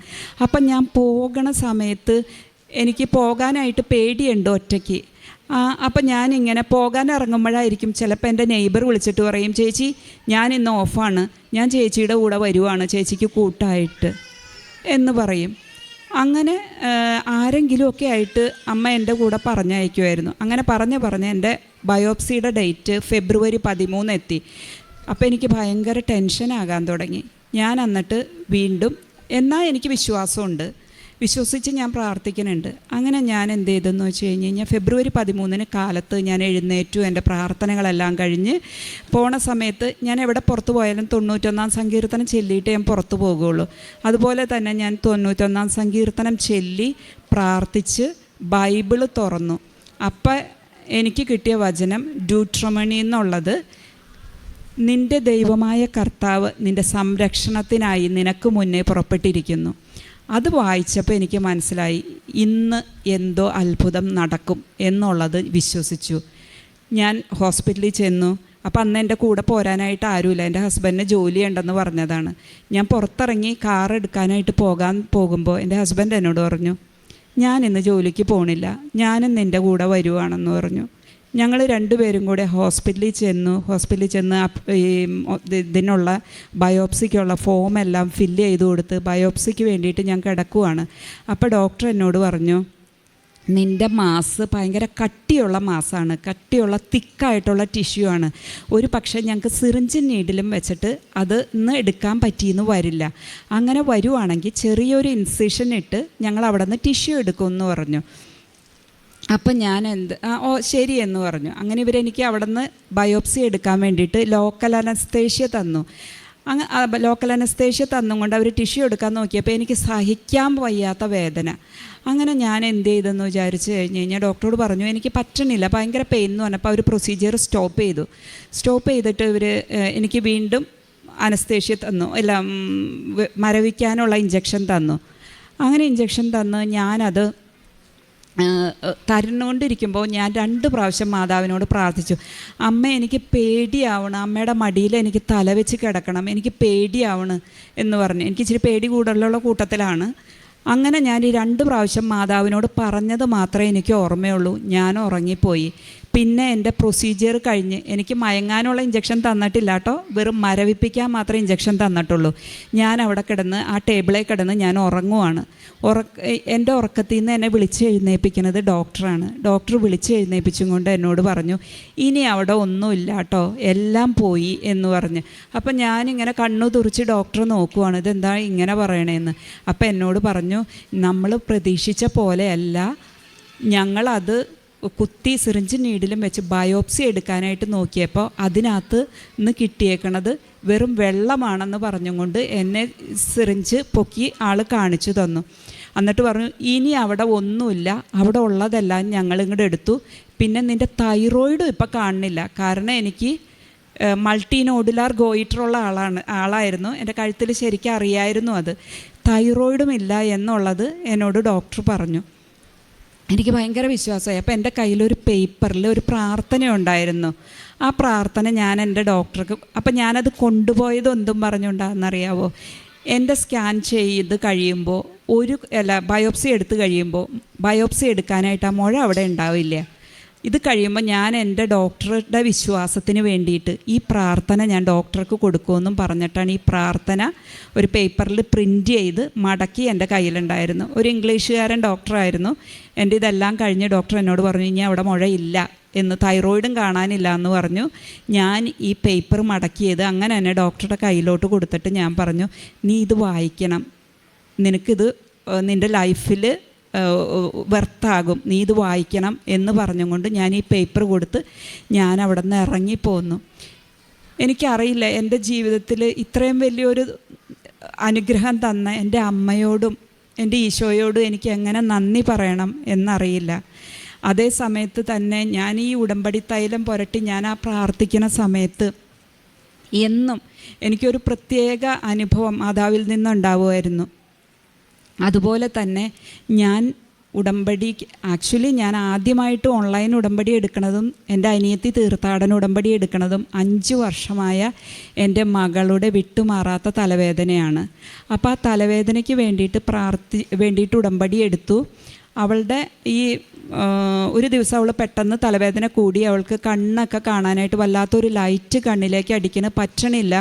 അപ്പം ഞാൻ പോകണ സമയത്ത് എനിക്ക് പോകാനായിട്ട് പേടിയുണ്ട് ഒറ്റയ്ക്ക്. അപ്പം ഞാനിങ്ങനെ പോകാൻ ഇറങ്ങുമ്പോഴായിരിക്കും ചിലപ്പോൾ എൻ്റെ നെയ്ബർ വിളിച്ചിട്ട് പറയും, ചേച്ചി ഞാൻ ഇന്ന് ഓഫാണ്, ഞാൻ ചേച്ചിയുടെ കൂടെ വരുവാണ്, ചേച്ചിക്ക് കൂട്ടായിട്ട് എന്ന് പറയും. അങ്ങനെ ആരെങ്കിലുമൊക്കെ ആയിട്ട് അമ്മ എൻ്റെ കൂടെ പറഞ്ഞയക്കുമായിരുന്നു. അങ്ങനെ പറഞ്ഞ് എൻ്റെ ബയോപ്സിയുടെ ഡേറ്റ് ഫെബ്രുവരി 13 എത്തി. അപ്പോൾ എനിക്ക് ഭയങ്കര ടെൻഷനാകാൻ തുടങ്ങി. ഞാൻ എന്നിട്ട് വീണ്ടും, എന്നാൽ എനിക്ക് വിശ്വാസമുണ്ട്, വിശ്വസിച്ച് ഞാൻ പ്രാർത്ഥിക്കുന്നുണ്ട്. അങ്ങനെ ഞാൻ എന്ത് ചെയ്തെന്ന് വെച്ച് കഴിഞ്ഞാൽ ഫെബ്രുവരി 13-ന് കാലത്ത് ഞാൻ എഴുന്നേറ്റു. എൻ്റെ പ്രാർത്ഥനകളെല്ലാം കഴിഞ്ഞ് പോണ സമയത്ത് ഞാൻ എവിടെ പുറത്ത് പോയാലും 91-ാം സങ്കീർത്തനം ചൊല്ലിയിട്ട് ഞാൻ പുറത്ത് പോകുകയുള്ളൂ. അതുപോലെ തന്നെ ഞാൻ 91-ാം സങ്കീർത്തനം ചൊല്ലി പ്രാർത്ഥിച്ച് ബൈബിള് തുറന്നു. അപ്പം എനിക്ക് കിട്ടിയ വചനം ഡ്യൂട്രോണമി എന്നുള്ളത്, നിൻ്റെ ദൈവമായ കർത്താവ് നിൻ്റെ സംരക്ഷണത്തിനായി നിനക്ക് മുന്നേ പുറപ്പെട്ടിരിക്കുന്നു. അത് വായിച്ചപ്പോൾ എനിക്ക് മനസ്സിലായി ഇന്ന് എന്തോ അത്ഭുതം നടക്കും എന്നുള്ളത് വിശ്വസിച്ചു. ഞാൻ ഹോസ്പിറ്റലിൽ ചെന്നു. അപ്പോൾ അന്ന് എൻ്റെ കൂടെ പോരാനായിട്ട് ആരുമില്ല, എൻ്റെ ഹസ്ബൻഡിന് ജോലിയുണ്ടെന്ന് പറഞ്ഞതാണ്. ഞാൻ പുറത്തിറങ്ങി കാർ എടുക്കാനായിട്ട് പോകുമ്പോൾ എൻ്റെ ഹസ്ബൻഡ് എന്നോട് പറഞ്ഞു, ഞാൻ ഇന്ന് ജോലിക്ക് പോകണില്ല, ഞാനും നിൻ്റെ കൂടെ വരുവാണെന്ന് പറഞ്ഞു. ഞങ്ങൾ 2 പേരും കൂടെ ഹോസ്പിറ്റലിൽ ചെന്ന് ഇതിനുള്ള ബയോപ്സിക്കുള്ള ഫോമെല്ലാം ഫില്ല് ചെയ്ത് കൊടുത്ത് ബയോപ്സിക്ക് വേണ്ടിയിട്ട് ഞാൻ കിടക്കുവാണ്. അപ്പോൾ ഡോക്ടർ എന്നോട് പറഞ്ഞു, നിൻ്റെ മാസ് ഭയങ്കര കട്ടിയുള്ള മാസാണ്, കട്ടിയുള്ള തിക്കായിട്ടുള്ള ടിഷ്യൂ ആണ്. ഒരു പക്ഷേ ഞങ്ങൾക്ക് സിറിഞ്ചും നീഡിലും വെച്ചിട്ട് അത് ഇന്ന് എടുക്കാൻ പറ്റിയെന്ന് വരില്ല. അങ്ങനെ വരുവാണെങ്കിൽ ചെറിയൊരു ഇൻസിഷൻ ഇട്ട് ഞങ്ങൾ അവിടെ നിന്ന് ടിഷ്യൂ എടുക്കുമെന്ന് പറഞ്ഞു. അപ്പം ഞാൻ ശരി എന്ന് പറഞ്ഞു. അങ്ങനെ ഇവരെനിക്ക് അവിടെ നിന്ന് ബയോപ്സി എടുക്കാൻ വേണ്ടിയിട്ട് ലോക്കൽ അനസ്തേഷ്യ തന്നു. ലോക്കൽ അനസ്തേഷ്യ തന്നും കൊണ്ട് അവർ ടിഷ്യൂ എടുക്കാൻ നോക്കിയപ്പോൾ എനിക്ക് സഹിക്കാൻ വയ്യാത്ത വേദന. അങ്ങനെ ഞാൻ എന്ത് ചെയ്തെന്ന് വിചാരിച്ച് കഴിഞ്ഞ് ഡോക്ടറോട് പറഞ്ഞു, എനിക്ക് പറ്റണില്ല, ഭയങ്കര പെയിൻ എന്ന് പറഞ്ഞപ്പോൾ അവർ പ്രൊസീജിയർ സ്റ്റോപ്പ് ചെയ്തിട്ട് ഇവർ എനിക്ക് വീണ്ടും അനസ്തേഷ്യ തന്നു, എല്ലാം മരവിക്കാനുള്ള ഇഞ്ചക്ഷൻ തന്നു. അങ്ങനെ ഇഞ്ചക്ഷൻ തന്ന് ഞാനത് തരുന്നുകൊണ്ടിരിക്കുമ്പോൾ ഞാൻ 2 പ്രാവശ്യം മാതാവിനോട് പ്രാർത്ഥിച്ചു, അമ്മ എനിക്ക് പേടിയാവണം, അമ്മയുടെ മടിയിൽ എനിക്ക് തല വെച്ച് കിടക്കണം, എനിക്ക് പേടിയാവണം എന്ന് പറഞ്ഞു. എനിക്ക് ഇച്ചിരി പേടി കൂടുതലുള്ള കൂട്ടത്തിലാണ്. അങ്ങനെ ഞാൻ ഈ 2 പ്രാവശ്യം മാതാവിനോട് പറഞ്ഞത് മാത്രമേ എനിക്ക് ഓർമ്മയുള്ളൂ. ഞാൻ ഉറങ്ങിപ്പോയി. പിന്നെ എൻ്റെ പ്രൊസീജിയർ കഴിഞ്ഞ് എനിക്ക് മയങ്ങാനുള്ള ഇഞ്ചക്ഷൻ തന്നിട്ടില്ല കേട്ടോ, വെറും മരവിപ്പിക്കാൻ മാത്രമേ ഇഞ്ചക്ഷൻ തന്നിട്ടുള്ളൂ. ഞാൻ അവിടെ കിടന്ന് ആ ടേബിളിൽ കിടന്ന് ഞാൻ ഉറങ്ങുവാണ്. എൻ്റെ ഉറക്കത്തിൽ നിന്ന് എന്നെ വിളിച്ച് എഴുന്നേൽപ്പിക്കുന്നത് ഡോക്ടറാണ്. ഡോക്ടർ വിളിച്ച് എഴുന്നേൽപ്പിച്ചും കൊണ്ട് എന്നോട് പറഞ്ഞു, ഇനി അവിടെ ഒന്നുമില്ല കേട്ടോ, എല്ലാം പോയി എന്ന് പറഞ്ഞ്. അപ്പം ഞാനിങ്ങനെ കണ്ണു തുറിച്ച് ഡോക്ടറെ നോക്കുവാണ്, ഇതെന്താ ഇങ്ങനെ പറയണേന്ന്. അപ്പം എന്നോട് പറഞ്ഞു, നമ്മൾ പ്രതീക്ഷിച്ച പോലെയല്ല, ഞങ്ങളത് കുത്തി സിറിഞ്ച് നീഡിലും വെച്ച് ബയോപ്സി എടുക്കാനായിട്ട് നോക്കിയപ്പോൾ അതിനകത്ത് നിന്ന് കിട്ടിയേക്കണത് വെറും വെള്ളമാണെന്ന് പറഞ്ഞുകൊണ്ട് എന്നെ സിറിഞ്ച് പൊക്കി ആൾ കാണിച്ചു തന്നു. എന്നിട്ട് പറഞ്ഞു, ഇനി അവിടെ ഒന്നുമില്ല, അവിടെ ഉള്ളതെല്ലാം ഞങ്ങളിങ്ങോട്ട് എടുത്തു. പിന്നെ നിൻ്റെ തൈറോയിഡും ഇപ്പം കാണുന്നില്ല. കാരണം എനിക്ക് മൾട്ടി നോഡുലാർ ഗോയിറ്ററുള്ള ആളായിരുന്നു. എൻ്റെ കഴുത്തിൽ ശരിക്കും അറിയായിരുന്നു അത്. തൈറോയിഡും ഇല്ല എന്നുള്ളത് എന്നോട് ഡോക്ടർ പറഞ്ഞു. എനിക്ക് ഭയങ്കര വിശ്വാസമായി. അപ്പോൾ എൻ്റെ കയ്യിലൊരു പേപ്പറിൽ ഒരു പ്രാർത്ഥന ഉണ്ടായിരുന്നു. ആ പ്രാർത്ഥന ഞാൻ എൻ്റെ ഡോക്ടർക്ക്, അപ്പം ഞാനത് കൊണ്ടുപോയത് എന്തും പറഞ്ഞുകൊണ്ടാണെന്നറിയാവോ, എൻ്റെ സ്കാൻ ചെയ്ത് കഴിയുമ്പോൾ ബയോപ്സി എടുത്ത് കഴിയുമ്പോൾ ബയോപ്സി എടുക്കാനായിട്ട് ആ മുഴ അവിടെ ഉണ്ടാവില്ല. ഇത് കഴിയുമ്പോൾ ഞാൻ എൻ്റെ ഡോക്ടറുടെ വിശ്വാസത്തിന് വേണ്ടിയിട്ട് ഈ പ്രാർത്ഥന ഞാൻ ഡോക്ടർക്ക് കൊടുക്കുമെന്നും പറഞ്ഞിട്ടാണ് ഈ പ്രാർത്ഥന ഒരു പേപ്പറിൽ പ്രിൻ്റ് ചെയ്ത് മടക്കി എൻ്റെ കയ്യിലുണ്ടായിരുന്നു. ഒരു ഇംഗ്ലീഷുകാരൻ ഡോക്ടറായിരുന്നു. എൻ്റെ ഇതെല്ലാം കഴിഞ്ഞ് ഡോക്ടർ എന്നോട് പറഞ്ഞു, ഇനി അവിടെ മുഴയില്ല എന്ന്, തൈറോയിഡും കാണാനില്ല എന്ന് പറഞ്ഞു. ഞാൻ ഈ പേപ്പർ മടക്കിയത് അങ്ങനെ തന്നെ ഡോക്ടറുടെ കയ്യിലോട്ട് കൊടുത്തിട്ട് ഞാൻ പറഞ്ഞു, നീ ഇത് വായിക്കണം, നിനക്കിത് നിൻ്റെ ലൈഫിൽ വെർത്താകും, നീ ഇത് വായിക്കണം എന്ന് പറഞ്ഞുകൊണ്ട് ഞാൻ ഈ പേപ്പർ കൊടുത്ത് ഞാൻ അവിടെ നിന്ന് ഇറങ്ങിപ്പോന്നു. എനിക്കറിയില്ല എൻ്റെ ജീവിതത്തിൽ ഇത്രയും വലിയൊരു അനുഗ്രഹം തന്ന എൻ്റെ അമ്മയോടും എൻ്റെ ഈശോയോടും എനിക്ക് എങ്ങനെ നന്ദി പറയണം എന്നറിയില്ല. അതേ സമയത്ത് തന്നെ ഞാൻ ഈ ഉടമ്പടി തൈലം പുരട്ടി ഞാൻ ആ പ്രാർത്ഥിക്കുന്ന സമയത്ത് എന്നും എനിക്കൊരു പ്രത്യേക അനുഭവം മാതാവിൽ നിന്നുണ്ടാവുമായിരുന്നു. അതുപോലെ തന്നെ ഞാൻ ആക്ച്വലി ഞാൻ ആദ്യമായിട്ട് ഓൺലൈൻ ഉടമ്പടി എടുക്കുന്നതും എൻ്റെ അനിയത്തി തീർത്ഥാടന ഉടമ്പടി എടുക്കുന്നതും 5 വർഷമായ എൻ്റെ മകളുടെ വിട്ടുമാറാത്ത തലവേദനയാണ്. അപ്പോൾ ആ തലവേദനയ്ക്ക് വേണ്ടിയിട്ട് ഉടമ്പടി എടുത്തു. അവളുടെ ഈ ഒരു ദിവസം അവൾ പെട്ടെന്ന് തലവേദന കൂടി, അവൾക്ക് കണ്ണൊക്കെ കാണാനായിട്ട് വല്ലാത്തൊരു ലൈറ്റ് കണ്ണിലേക്ക് അടിക്കണ പറ്റണില്ല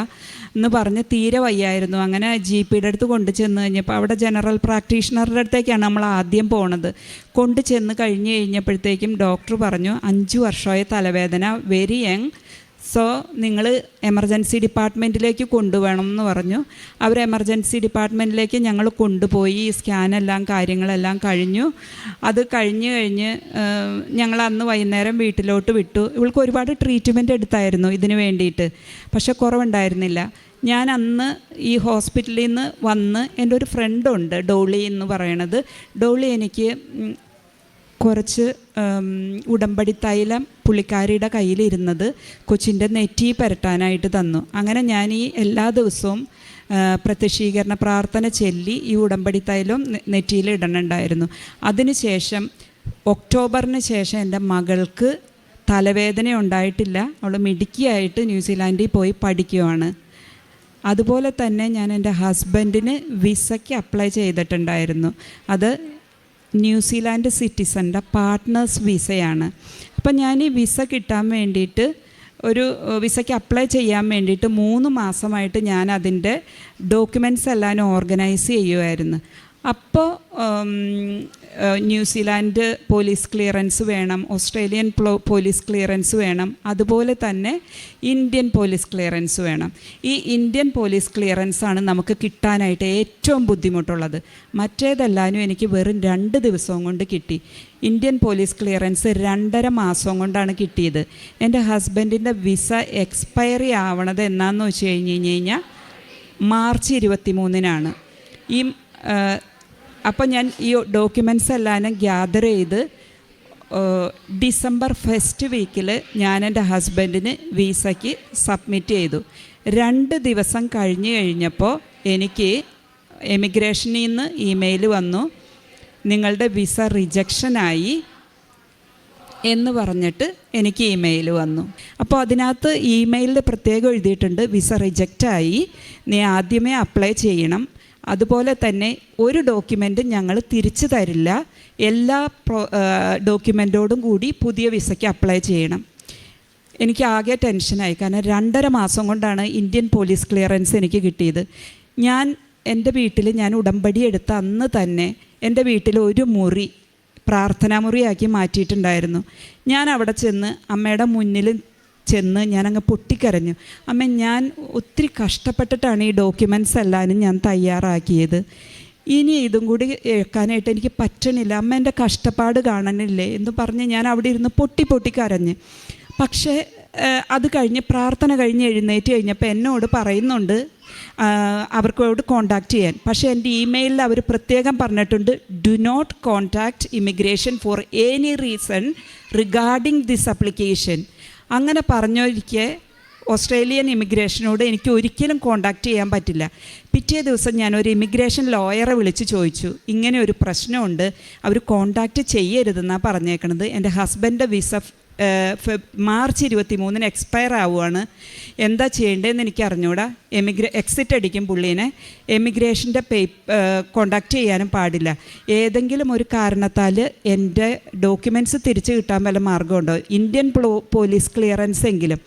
എന്ന് പറഞ്ഞ് തീരെ വയ്യായിരുന്നു. അങ്ങനെ GPയുടെ അടുത്ത് കൊണ്ടു ചെന്ന് കഴിഞ്ഞപ്പോൾ അവിടെ ജനറൽ പ്രാക്ടീഷണറുടെ അടുത്തേക്കാണ് നമ്മൾ ആദ്യം പോണത്. കൊണ്ടു ചെന്ന് കഴിഞ്ഞപ്പോഴത്തേക്കും ഡോക്ടർ പറഞ്ഞു, 5 വർഷമായ തലവേദന, വെരി യങ്, സോ നിങ്ങൾ എമർജൻസി ഡിപ്പാർട്ട്മെൻറ്റിലേക്ക് കൊണ്ടുപോകണം എന്ന് പറഞ്ഞു. അവർ എമർജൻസി ഡിപ്പാർട്ട്മെൻറ്റിലേക്ക് ഞങ്ങൾ കൊണ്ടുപോയി. സ്കാനെല്ലാം കാര്യങ്ങളെല്ലാം കഴിഞ്ഞു. അത് കഴിഞ്ഞ് ഞങ്ങൾ അന്ന് വൈകുന്നേരം വീട്ടിലോട്ട് വിട്ടു. ഇവൾക്ക് ഒരുപാട് ട്രീറ്റ്മെൻറ്റ് എടുത്തായിരുന്നു ഇതിന് വേണ്ടിയിട്ട്, പക്ഷെ കുറവുണ്ടായിരുന്നില്ല. ഞാൻ അന്ന് ഈ ഹോസ്പിറ്റലിൽ നിന്ന് വന്ന് എൻ്റെ ഒരു ഫ്രണ്ടുണ്ട് ഡോളി എന്ന് പറയണത്. ഡോളി എനിക്ക് കുറച്ച് ഉടമ്പടി തൈലം പുള്ളിക്കാരിയുടെ കയ്യിലിരുന്നത് കൊച്ചിൻ്റെ നെറ്റി പുരട്ടാനായിട്ട് തന്നു. അങ്ങനെ ഞാൻ ഈ എല്ലാ ദിവസവും പ്രത്യക്ഷീകരണ പ്രാർത്ഥന ചൊല്ലി ഈ ഉടമ്പടി തൈലം നെറ്റിയിൽ ഇടണുണ്ടായിരുന്നു. അതിനുശേഷം ഒക്ടോബറിന് ശേഷം എൻ്റെ മകൾക്ക് തലവേദന ഉണ്ടായിട്ടില്ല. അവൾ മിടുക്കിയായിട്ട് ന്യൂസിലാൻഡിൽ പോയി പഠിക്കുകയാണ്. അതുപോലെ തന്നെ ഞാൻ എൻ്റെ ഹസ്ബൻഡിന് വിസയ്ക്ക് അപ്ലൈ ചെയ്തിട്ടുണ്ടായിരുന്നു. അത് ന്യൂസിലാൻഡ് സിറ്റിസൻ്റെ പാർട്ട്നേഴ്സ് വിസയാണ്. അപ്പം ഞാൻ ഈ വിസ കിട്ടാൻ വേണ്ടിയിട്ട് വിസയ്ക്ക് അപ്ലൈ ചെയ്യാൻ വേണ്ടിയിട്ട് 3 മാസമായിട്ട് ഞാൻ അതിൻ്റെ ഡോക്യുമെൻറ്റ്സ് എല്ലാം ഓർഗനൈസ് ചെയ്യുമായിരുന്നു. അപ്പോൾ ന്യൂസിലാൻഡ് പോലീസ് ക്ലിയറൻസ് വേണം, ഓസ്ട്രേലിയൻ പോലീസ് ക്ലിയറൻസ് വേണം, അതുപോലെ തന്നെ ഇന്ത്യൻ പോലീസ് ക്ലിയറൻസ് വേണം. ഈ ഇന്ത്യൻ പോലീസ് ക്ലിയറൻസാണ് നമുക്ക് കിട്ടാനായിട്ട് ഏറ്റവും ബുദ്ധിമുട്ടുള്ളത്. മറ്റേതെല്ലാവരും എനിക്ക് വെറും 2 ദിവസവും കൊണ്ട് കിട്ടി. ഇന്ത്യൻ പോലീസ് ക്ലിയറൻസ് 2.5 മാസം കൊണ്ടാണ് കിട്ടിയത്. എൻ്റെ ഹസ്ബൻഡിൻ്റെ വിസ എക്സ്പയറി ആവണത് എന്നാന്ന് വെച്ച് കഴിഞ്ഞാൽ മാർച്ച് 23-നാണ്. ഈ അപ്പോൾ ഞാൻ ഈ ഡോക്യുമെൻറ്റ്സ് എല്ലാം ഗ്യാദർ ചെയ്ത് ഡിസംബർ 1st വീക്കിൽ ഞാൻ എൻ്റെ ഹസ്ബൻഡിന് വിസയ്ക്ക് സബ്മിറ്റ് ചെയ്തു. 2 ദിവസം കഴിഞ്ഞപ്പോൾ എനിക്ക് എമിഗ്രേഷനിൽ നിന്ന് ഇമെയിൽ വന്നു, നിങ്ങളുടെ വിസ റിജക്ഷനായി എന്ന് പറഞ്ഞിട്ട് എനിക്ക് ഇമെയിൽ വന്നു. അപ്പോൾ അതിനകത്ത് ഇമെയിലിൽ പ്രത്യേകം എഴുതിയിട്ടുണ്ട്, വിസ റിജക്റ്റായി, നീ ആദ്യമേ അപ്ലൈ ചെയ്യണം, അതുപോലെ തന്നെ ഒരു ഡോക്യുമെൻറ്റും ഞങ്ങൾ തിരിച്ചു തരില്ല, എല്ലാ ഡോക്യുമെൻറ്റോടും കൂടി പുതിയ വിസയ്ക്ക് അപ്ലൈ ചെയ്യണം. എനിക്ക് ആകെ ടെൻഷനായി. കാരണം 2.5 മാസം കൊണ്ടാണ് ഇന്ത്യൻ പോലീസ് ക്ലിയറൻസ് എനിക്ക് കിട്ടിയത്. എൻ്റെ വീട്ടിൽ ഞാൻ ഉടമ്പടി എടുത്ത അന്ന് തന്നെ എൻ്റെ വീട്ടിൽ ഒരു മുറി പ്രാർത്ഥനാ മുറിയാക്കി മാറ്റിയിട്ടുണ്ടായിരുന്നു. ഞാൻ അവിടെ ചെന്ന് അമ്മയുടെ മുന്നിൽ ചെന്ന് ഞാനങ്ങ് പൊട്ടിക്കരഞ്ഞു. അമ്മ, ഞാൻ ഒത്തിരി കഷ്ടപ്പെട്ടിട്ടാണ് ഈ ഡോക്യുമെൻറ്റ്സ് എല്ലാവരും ഞാൻ തയ്യാറാക്കിയത്. ഇനി ഇതും കൂടി കേൾക്കാനായിട്ട് എനിക്ക് പറ്റണില്ല. അമ്മ, എൻ്റെ കഷ്ടപ്പാട് കാണണില്ലേ എന്ന് പറഞ്ഞ് ഞാൻ അവിടെ ഇരുന്ന് പൊട്ടി കരഞ്ഞ്. പക്ഷേ അത് കഴിഞ്ഞ് പ്രാർത്ഥന കഴിഞ്ഞ് എഴുന്നേറ്റ് കഴിഞ്ഞപ്പോൾ എന്നോട് പറയുന്നുണ്ട് അവർക്കോട് കോണ്ടാക്ട് ചെയ്യാൻ. പക്ഷേ എൻ്റെ ഇമെയിലിൽ അവർ പ്രത്യേകം പറഞ്ഞിട്ടുണ്ട്, do not contact immigration for any reason regarding this application. അങ്ങനെ പറഞ്ഞൊരിക്കെ ഓസ്ട്രേലിയൻ ഇമിഗ്രേഷനോട് എനിക്ക് ഒരിക്കലും കോണ്ടാക്ട് ചെയ്യാൻ പറ്റില്ല. പിറ്റേ ദിവസം ഞാനൊരു ഇമിഗ്രേഷൻ ലോയറെ വിളിച്ച് ചോദിച്ചു, ഇങ്ങനെ ഒരു പ്രശ്നമുണ്ട്, അവർ കോണ്ടാക്ട് ചെയ്യരുതെന്നാണ് പറഞ്ഞേക്കണത്. എൻ്റെ ഹസ്ബൻഡിൻ്റെ വിസ മാർച്ച് 23 എക്സ്പയർ ആവുകയാണ്, എന്താ ചെയ്യേണ്ടതെന്ന് എനിക്ക് അറിഞ്ഞൂടാ. എക്സിറ്റ് അടിക്കും പുള്ളീനെ. എമിഗ്രേഷൻ്റെ കോണ്ടാക്ട് ചെയ്യാനും പാടില്ല. ഏതെങ്കിലും ഒരു കാരണത്താൽ എൻ്റെ ഡോക്യുമെൻറ്റ്സ് തിരിച്ചു കിട്ടാൻ വല്ല മാർഗമുണ്ടോ? ഇന്ത്യൻ പോലീസ് ക്ലിയറൻസ് എങ്കിലും.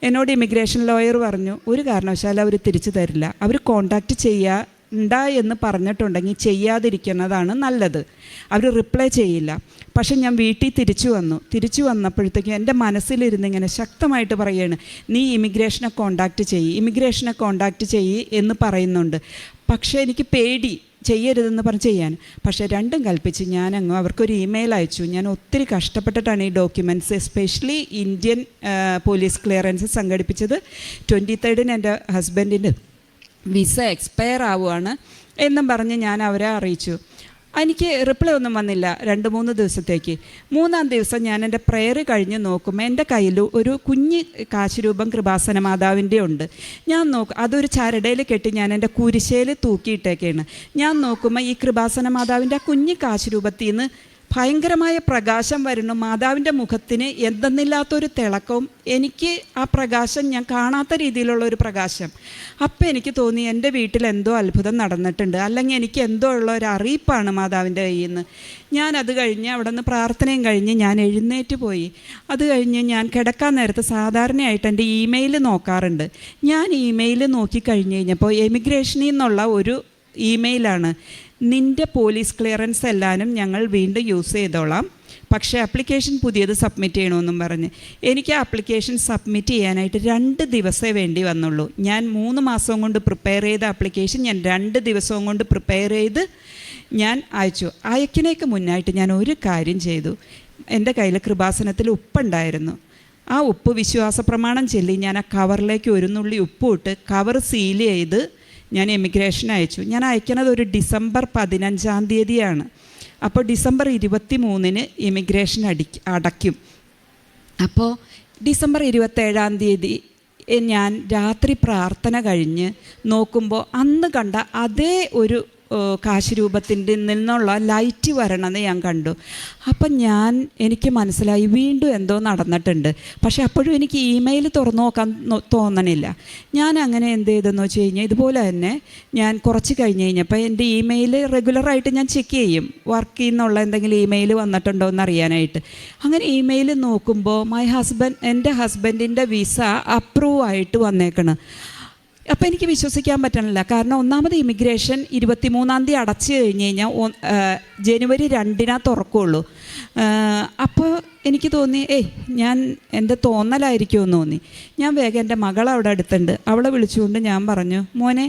എന്നോട് ഇമിഗ്രേഷൻ ലോയർ പറഞ്ഞു, ഒരു കാരണവശാലും അവർ തിരിച്ചു തരില്ല. അവർ കോണ്ടാക്ട് ചെയ്യണ്ട എന്ന് പറഞ്ഞിട്ടുണ്ടെങ്കിൽ ചെയ്യാതിരിക്കുന്നതാണ് നല്ലത്. അവർ റിപ്ലൈ ചെയ്യില്ല. പക്ഷെ ഞാൻ വീട്ടിൽ തിരിച്ചു വന്നപ്പോഴത്തേക്കും എൻ്റെ മനസ്സിലിരുന്ന് ഇങ്ങനെ ശക്തമായിട്ട് പറയുകയാണ്, നീ ഇമിഗ്രേഷനെ കോണ്ടാക്ട് ചെയ്യ് എന്ന് പറയുന്നുണ്ട്. പക്ഷേ എനിക്ക് പേടി, ചെയ്യരുതെന്ന് പറഞ്ഞ് ചെയ്യാൻ. പക്ഷേ രണ്ടും കൽപ്പിച്ച് ഞാനങ്ങ് അവർക്കൊരു ഇമെയിൽ അയച്ചു. ഞാൻ ഒത്തിരി കഷ്ടപ്പെട്ടിട്ടാണ് ഈ documents, especially Indian police clearance സംഘടിപ്പിച്ചത്. 23 എൻ്റെ ഹസ്ബൻഡിൻ്റെ വിസ എക്സ്പയർ ആവുകയാണ് എന്നും പറഞ്ഞ് ഞാൻ അവരെ അറിയിച്ചു. എനിക്ക് റിപ്ലൈ ഒന്നും വന്നില്ല 2-3 ദിവസത്തേക്ക്. 3-ാം ദിവസം ഞാൻ എൻ്റെ പ്രെയർ കഴിഞ്ഞ് നോക്കുമ്പോൾ എൻ്റെ കയ്യിൽ ഒരു കുഞ്ഞ് കാശുരൂപം കൃപാസന മാതാവിൻ്റെ ഉണ്ട്. ഞാൻ അതൊരു ചരടയിൽ കെട്ടി ഞാൻ എൻ്റെ കുരിശയിൽ തൂക്കിയിട്ടേക്കാണ്. ഞാൻ നോക്കുമ്പോൾ ഈ കൃപാസന മാതാവിൻ്റെ ആ കുഞ്ഞ് കാശുരൂപത്തിൽ നിന്ന് ഭയങ്കരമായ പ്രകാശം വരുന്നു. മാതാവിൻ്റെ മുഖത്തിന് എന്തെന്നില്ലാത്തൊരു തിളക്കവും, എനിക്ക് ആ പ്രകാശം ഞാൻ കാണാത്ത രീതിയിലുള്ളൊരു പ്രകാശം. അപ്പം എനിക്ക് തോന്നി എൻ്റെ വീട്ടിൽ എന്തോ അത്ഭുതം നടന്നിട്ടുണ്ട്, അല്ലെങ്കിൽ എനിക്ക് എന്തോ ഉള്ള ഒരു അറിയിപ്പാണ് മാതാവിൻ്റെ കയ്യിൽ നിന്ന്. ഞാനത് കഴിഞ്ഞ് അവിടെ നിന്ന് പ്രാർത്ഥനയും കഴിഞ്ഞ് ഞാൻ എഴുന്നേറ്റ് പോയി. അത് കഴിഞ്ഞ് ഞാൻ കിടക്കാൻ നേരത്ത് സാധാരണയായിട്ട് എൻ്റെ ഇമെയിൽ നോക്കാറുണ്ട്. ഞാൻ ഇമെയിൽ നോക്കിക്കഴിഞ്ഞ് കഴിഞ്ഞപ്പോൾ എമിഗ്രേഷനിൽ നിന്നുള്ള ഒരു ഇമെയിലാണ്, നിൻ്റെ പോലീസ് ക്ലിയറൻസ് എല്ലാവരും ഞങ്ങൾ വീണ്ടും യൂസ് ചെയ്തോളാം, പക്ഷേ ആപ്ലിക്കേഷൻ പുതിയത് സബ്മിറ്റ് ചെയ്യണമെന്നും പറഞ്ഞ്. എനിക്ക് ആപ്ലിക്കേഷൻ സബ്മിറ്റ് ചെയ്യാനായിട്ട് 2 ദിവസമേ വേണ്ടി വന്നുള്ളൂ. ഞാൻ 3 മാസം കൊണ്ട് പ്രിപ്പയർ ചെയ്ത ആപ്ലിക്കേഷൻ ഞാൻ 2 ദിവസവും കൊണ്ട് പ്രിപ്പയർ ചെയ്ത് ഞാൻ അയച്ചു. അയക്കിനേക്ക് മുന്നായിട്ട് ഞാൻ ഒരു കാര്യം ചെയ്തു. എൻ്റെ കയ്യിൽ കൃപാസനത്തിൽ ഉപ്പുണ്ടായിരുന്നു. ആ ഉപ്പ് വിശ്വാസ പ്രമാണം ചൊല്ലി ഞാൻ ആ കവറിലേക്ക് ഒരു നുള്ളി ഉപ്പ് ഇട്ട് കവർ സീൽ ചെയ്ത് ഞാൻ എമിഗ്രേഷൻ അയച്ചു. ഞാൻ അയക്കുന്നത് ഒരു ഡിസംബർ 15-ാം തീയതിയാണ്. അപ്പോൾ ഡിസംബർ 23-ന് ഇമിഗ്രേഷൻ അടയ്ക്കും. അപ്പോൾ ഡിസംബർ 27-ാം തീയതി ഞാൻ രാത്രി പ്രാർത്ഥന കഴിഞ്ഞ് നോക്കുമ്പോൾ അന്ന് കണ്ട അതേ ഒരു കാശുരൂപത്തിൻ്റെ നിന്നുള്ള ലൈറ്റ് വരണത് ഞാൻ കണ്ടു. അപ്പം എനിക്ക് മനസ്സിലായി വീണ്ടും എന്തോ നടന്നിട്ടുണ്ട്. പക്ഷേ അപ്പോഴും എനിക്ക് ഇമെയിൽ തുറന്നു നോക്കാൻ തോന്നണില്ല. ഞാൻ അങ്ങനെ എന്ത് ചെയ്തെന്ന് വെച്ച് കഴിഞ്ഞാൽ, ഇതുപോലെ തന്നെ ഞാൻ കുറച്ച് കഴിഞ്ഞ് കഴിഞ്ഞപ്പോൾ എൻ്റെ ഇമെയിൽ റെഗുലറായിട്ട് ഞാൻ ചെക്ക് ചെയ്യും, വർക്കിൽ നിന്നുള്ള എന്തെങ്കിലും ഇമെയിൽ വന്നിട്ടുണ്ടോ എന്ന് അറിയാനായിട്ട്. അങ്ങനെ ഇമെയിൽ നോക്കുമ്പോൾ എൻ്റെ ഹസ്ബൻഡിൻ്റെ വിസ അപ്രൂവ് ആയിട്ട് വന്നേക്കണം. അപ്പോൾ എനിക്ക് വിശ്വസിക്കാൻ പറ്റണില്ല. കാരണം ഒന്നാമത് ഇമിഗ്രേഷൻ 23-ാം തീയതി അടച്ചു കഴിഞ്ഞ് കഴിഞ്ഞാൽ ജനുവരി 2-നാ തുറക്കുള്ളൂ. അപ്പോൾ എനിക്ക് തോന്നി എൻ്റെ തോന്നലായിരിക്കുമെന്ന് തോന്നി. ഞാൻ വേഗം എൻ്റെ മകളവിടെ അടുത്തുണ്ട്, അവളെ വിളിച്ചുകൊണ്ട് ഞാൻ പറഞ്ഞു, മോനെ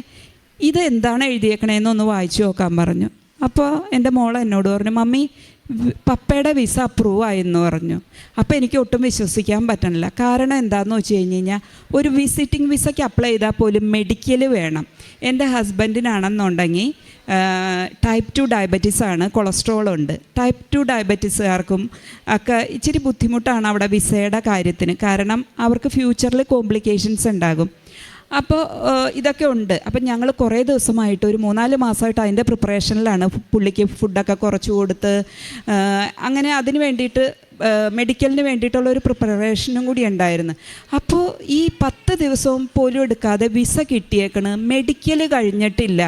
ഇത് എന്താണ് എഴുതിയേക്കണേന്നൊന്ന് വായിച്ചു നോക്കാൻ പറഞ്ഞു. അപ്പോൾ എൻ്റെ മോൾ എന്നോട് പറഞ്ഞു, മമ്മി പപ്പയുടെ വിസ അപ്രൂവ് ആയെന്ന് പറഞ്ഞു. അപ്പോൾ എനിക്ക് ഒട്ടും വിശ്വസിക്കാൻ പറ്റണില്ല. കാരണം എന്താണെന്ന് വെച്ച് കഴിഞ്ഞ് കഴിഞ്ഞാൽ, ഒരു വിസിറ്റിംഗ് വിസയ്ക്ക് അപ്ലൈ ചെയ്താൽ പോലും മെഡിക്കൽ വേണം. എൻ്റെ ഹസ്ബൻഡിനാണെന്നുണ്ടെങ്കിൽ ടൈപ്പ് 2 ഡയബറ്റീസ് ആണ്, കൊളസ്ട്രോൾ ഉണ്ട്. ടൈപ്പ് 2 ഡയബറ്റീസുകാർക്കും ഒക്കെ ഇച്ചിരി ബുദ്ധിമുട്ടാണ് അവിടെ വിസയുടെ കാര്യത്തിന്. കാരണം അവർക്ക് ഫ്യൂച്ചറിൽ കോംപ്ലിക്കേഷൻസ് ഉണ്ടാകും. അപ്പോൾ ഇതൊക്കെ ഉണ്ട്. അപ്പം ഞങ്ങൾ കുറേ ദിവസമായിട്ട് ഒരു 3-4 മാസമായിട്ട് അതിൻ്റെ പ്രിപ്പറേഷനിലാണ്. പുള്ളിക്ക് ഫുഡൊക്കെ കുറച്ച് കൊടുത്ത് അങ്ങനെ അതിന് വേണ്ടിയിട്ട് മെഡിക്കലിന് വേണ്ടിയിട്ടുള്ളൊരു പ്രിപ്പറേഷനും കൂടി ഉണ്ടായിരുന്നു. അപ്പോൾ ഈ 10 ദിവസവും പോലും എടുക്കാതെ വിസ കിട്ടിയേക്കണ്, മെഡിക്കൽ കഴിഞ്ഞിട്ടില്ല.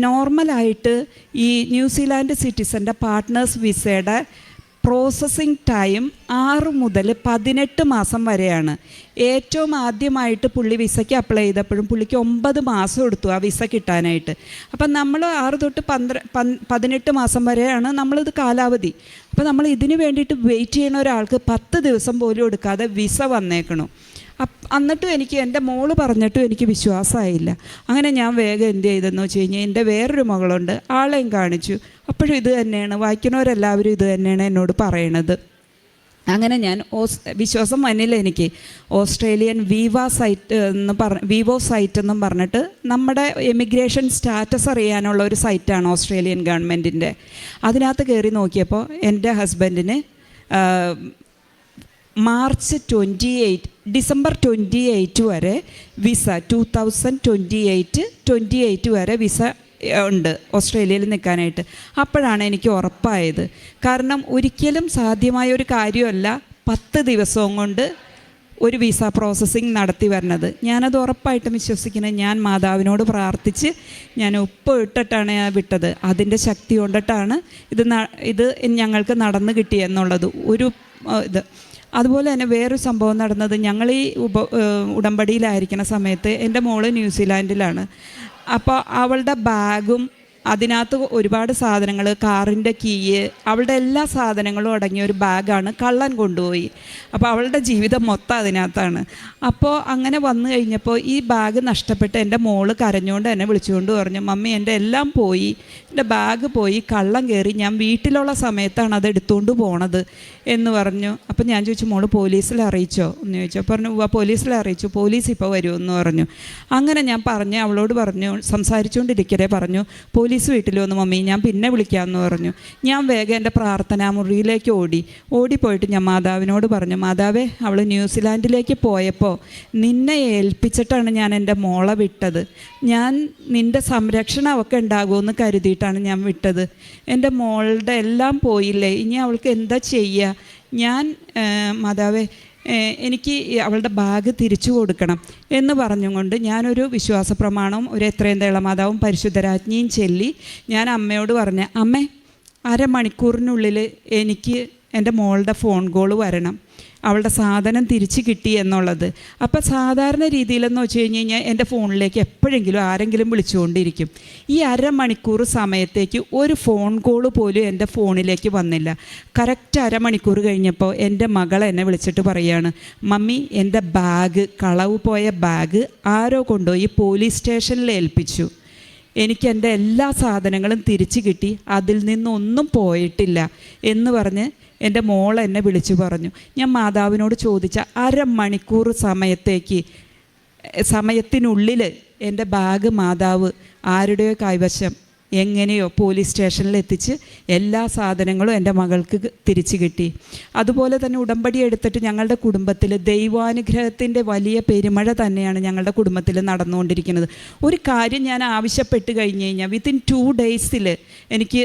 നോർമലായിട്ട് ഈ ന്യൂസിലാൻഡ് സിറ്റിസൻ്റെ പാർട്ട്നേഴ്സ് വിസയുടെ പ്രോസസ്സിങ് ടൈം 6 മുതൽ 18 മാസം വരെയാണ്. ഏറ്റവും ആദ്യമായിട്ട് പുള്ളി വിസയ്ക്ക് അപ്ലൈ ചെയ്തപ്പോഴും പുള്ളിക്ക് 9 മാസം എടുത്തു ആ വിസ കിട്ടാനായിട്ട്. അപ്പം നമ്മൾ 6 തൊട്ട് 18 മാസം വരെയാണ് നമ്മളിത് കാലാവധി. അപ്പോൾ നമ്മൾ ഇതിന് വേണ്ടിയിട്ട് വെയിറ്റ് ചെയ്യുന്ന ഒരാൾക്ക് 10 ദിവസം പോലും എടുക്കാതെ വിസ വന്നേക്കണു. എന്നിട്ടും എനിക്ക് എൻ്റെ മോള് പറഞ്ഞിട്ടും എനിക്ക് വിശ്വാസമായില്ല. അങ്ങനെ ഞാൻ വേഗം എന്ത് ചെയ്തെന്ന് വെച്ച് കഴിഞ്ഞാൽ എൻ്റെ വേറൊരു മകളുണ്ട്, ആളെയും കാണിച്ചു. അപ്പോഴും ഇത് തന്നെയാണ്, വായിക്കുന്നവരെല്ലാവരും ഇത് തന്നെയാണ് എന്നോട് പറയണത്. അങ്ങനെ ഞാൻ വിശ്വാസം വന്നില്ല എനിക്ക്. ഓസ്ട്രേലിയൻ വിവോ സൈറ്റ് എന്നും പറഞ്ഞിട്ട് നമ്മുടെ എമിഗ്രേഷൻ സ്റ്റാറ്റസ് അറിയാനുള്ള ഒരു സൈറ്റാണ് ഓസ്ട്രേലിയൻ ഗവൺമെൻറ്റിൻ്റെ. അതിനകത്ത് കയറി നോക്കിയപ്പോൾ എൻ്റെ ഹസ്ബൻഡിന് ഡിസംബർ 28 വരെ വിസ 2028 വരെ വിസ ഉണ്ട് ഓസ്ട്രേലിയയിൽ നിൽക്കാനായിട്ട്. അപ്പോഴാണ് എനിക്ക് ഉറപ്പായത്. കാരണം ഒരിക്കലും സാധ്യമായ ഒരു കാര്യമല്ല 10 ദിവസവും കൊണ്ട് ഒരു വിസ പ്രോസസ്സിങ് നടത്തി വരുന്നത്. ഞാനത് ഉറപ്പായിട്ടും വിശ്വസിക്കുന്നത്. ഞാൻ മാതാവിനോട് പ്രാർത്ഥിച്ച് ഞാൻ ഉപ്പ് ഇട്ടിട്ടാണ് വിട്ടത്. അതിൻ്റെ ശക്തി കൊണ്ടിട്ടാണ് ഇത് ഞങ്ങൾക്ക് നടന്നു കിട്ടിയെന്നുള്ളത് ഒരു ഇത്. അതുപോലെ തന്നെ വേറൊരു സംഭവം നടന്നത്, ഞങ്ങൾ ഈ ഉടമ്പടിയിലായിരിക്കുന്ന സമയത്ത് എൻ്റെ മോള് ന്യൂസിലാൻഡിലാണ്. അപ്പോൾ അവളുടെ ബാഗും അതിനകത്ത് ഒരുപാട് സാധനങ്ങൾ, കാറിൻ്റെ കീയ്, അവളുടെ എല്ലാ സാധനങ്ങളും അടങ്ങിയ ഒരു ബാഗാണ് കള്ളൻ കൊണ്ടുപോയി. അപ്പോൾ അവളുടെ ജീവിതം മൊത്തം അതിനകത്താണ്. അപ്പോൾ അങ്ങനെ വന്നു കഴിഞ്ഞപ്പോൾ ഈ ബാഗ് നഷ്ടപ്പെട്ട് എൻ്റെ മോള് കരഞ്ഞുകൊണ്ട് എന്നെ വിളിച്ചുകൊണ്ട് പറഞ്ഞു, മമ്മി എൻ്റെ എല്ലാം പോയി, എൻ്റെ ബാഗ് പോയി, കള്ളൻ കയറി, ഞാൻ വീട്ടിലുള്ള സമയത്താണ് അത് എടുത്തുകൊണ്ട് പോണത് എന്ന് പറഞ്ഞു. അപ്പോൾ ഞാൻ ചോദിച്ചു, മോള് പോലീസിൽ അറിയിച്ചോ എന്ന് ചോദിച്ചു. പറഞ്ഞു, പോലീസിൽ അറിയിച്ചു, പോലീസ് ഇപ്പോൾ വരുമെന്ന് പറഞ്ഞു. അങ്ങനെ ഞാൻ അവളോട് പറഞ്ഞു, സംസാരിച്ചുകൊണ്ടിരിക്കരെ പറഞ്ഞു, പോലീസ് വീട്ടിൽ വന്നു മമ്മി, ഞാൻ പിന്നെ വിളിക്കാമെന്ന് പറഞ്ഞു. ഞാൻ വേഗം എൻ്റെ പ്രാർത്ഥനാ മുറിയിലേക്ക് ഓടിപ്പോയിട്ട് ഞാൻ മാതാവിനോട് പറഞ്ഞു, മാതാവേ, അവൾ ന്യൂസിലാൻഡിലേക്ക് പോയപ്പോൾ നിന്നെ ഏൽപ്പിച്ചിട്ടാണ് ഞാൻ എൻ്റെ മോളെ വിട്ടത്. ഞാൻ നിൻ്റെ സംരക്ഷണമൊക്കെ ഉണ്ടാകുമെന്ന് കരുതിയിട്ടാണ് ഞാൻ വിട്ടത്. എൻ്റെ മോളുടെ എല്ലാം പോയില്ലേ, ഇനി അവൾക്ക് എന്താ ചെയ്യുക? ഞാൻ മാതാവേ, എനിക്ക് അവളുടെ ബാഗ് തിരിച്ചു കൊടുക്കണം എന്ന് പറഞ്ഞുകൊണ്ട് ഞാനൊരു വിശ്വാസ പ്രമാണവും ഒരു എത്രയും ദൈവമാതാവും പരിശുദ്ധരാജ്ഞിയും ചൊല്ലി ഞാൻ അമ്മയോട് പറഞ്ഞ, അമ്മേ, 1/2 മണിക്കൂറിനുള്ളിൽ എനിക്ക് എൻ്റെ മോളുടെ ഫോൺ കോൾ വരണം, അവളുടെ സാധനം തിരിച്ച് കിട്ടി എന്നുള്ളത്. അപ്പോൾ സാധാരണ രീതിയിലെന്ന് വെച്ച് കഴിഞ്ഞ് കഴിഞ്ഞാൽ എൻ്റെ ഫോണിലേക്ക് എപ്പോഴെങ്കിലും ആരെങ്കിലും വിളിച്ചുകൊണ്ടിരിക്കും. ഈ 1/2 മണിക്കൂർ സമയത്തേക്ക് ഒരു ഫോൺ കോൾ പോലും എൻ്റെ ഫോണിലേക്ക് വന്നില്ല. കറക്റ്റ് 1/2 മണിക്കൂർ കഴിഞ്ഞപ്പോൾ എൻ്റെ മകൾ എന്നെ വിളിച്ചിട്ട് പറയുകയാണ്, മമ്മി, എൻ്റെ ബാഗ്, കളവ് പോയ ബാഗ് ആരോ കൊണ്ടുപോയി പോലീസ് സ്റ്റേഷനിൽ ഏൽപ്പിച്ചു, എനിക്ക് എൻ്റെ എല്ലാ സാധനങ്ങളും തിരിച്ച് കിട്ടി, അതിൽ നിന്നൊന്നും പോയിട്ടില്ല എന്ന് പറഞ്ഞ് എൻ്റെ മോൾ എന്നെ വിളിച്ചു പറഞ്ഞു. ഞാൻ മാതാവിനോട് ചോദിച്ച 1/2 മണിക്കൂർ സമയത്തിനുള്ളിൽ എൻ്റെ ബാഗ് മാതാവ് ആരുടെയോ കൈവശം എങ്ങനെയോ പോലീസ് സ്റ്റേഷനിൽ എത്തിച്ച് എല്ലാ സാധനങ്ങളും എൻ്റെ മകൾക്ക് തിരിച്ചു കിട്ടി. അതുപോലെ തന്നെ ഉടമ്പടി എടുത്തിട്ട് ഞങ്ങളുടെ കുടുംബത്തിൽ ദൈവാനുഗ്രഹത്തിൻ്റെ വലിയ പെരുമഴ തന്നെയാണ് ഞങ്ങളുടെ കുടുംബത്തിൽ നടന്നുകൊണ്ടിരിക്കുന്നത്. ഒരു കാര്യം ഞാൻ ആവശ്യപ്പെട്ട് കഴിഞ്ഞ് കഴിഞ്ഞാൽ വിത്തിൻ 2 ഡേയ്സിൽ എനിക്ക്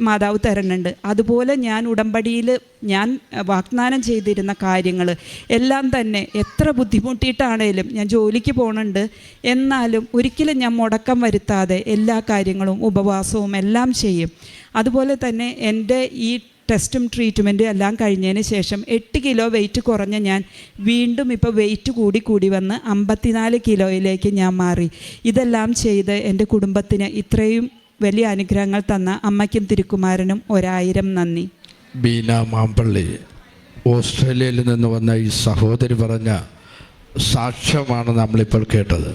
മാതാവ് തരുന്നുണ്ട്. അതുപോലെ ഞാൻ ഉടമ്പടിയിൽ ഞാൻ വാഗ്ദാനം ചെയ്തിരുന്ന കാര്യങ്ങൾ എല്ലാം തന്നെ എത്ര ബുദ്ധിമുട്ടിയിട്ടാണേലും ഞാൻ ജോലിക്ക് പോകുന്നുണ്ട്, എന്നാലും ഒരിക്കലും ഞാൻ മുടക്കം വരുത്താതെ എല്ലാ കാര്യങ്ങളും ഉപവാസവും എല്ലാം ചെയ്യും. അതുപോലെ തന്നെ എൻ്റെ ഈ ടെസ്റ്റും ട്രീറ്റ്മെൻറ്റും എല്ലാം കഴിഞ്ഞതിന് ശേഷം 8 കിലോ വെയിറ്റ് കുറഞ്ഞ ഞാൻ വീണ്ടും ഇപ്പോൾ വെയിറ്റ് കൂടി വന്ന് 54 കിലോയിലേക്ക് ഞാൻ മാറി. ഇതെല്ലാം ചെയ്ത് എൻ്റെ കുടുംബത്തിന് ഇത്രയും വലിയ അനുഗ്രഹങ്ങൾ തന്ന അമ്മയ്ക്കും തിരുക്കുമാരനും 1000 നന്ദി. ബീന മാമ്പള്ളി, ഓസ്ട്രേലിയയിൽ നിന്ന് വന്ന ഈ സഹോദരി പറഞ്ഞ സാക്ഷ്യമാണ് നമ്മളിപ്പോൾ കേട്ടത്.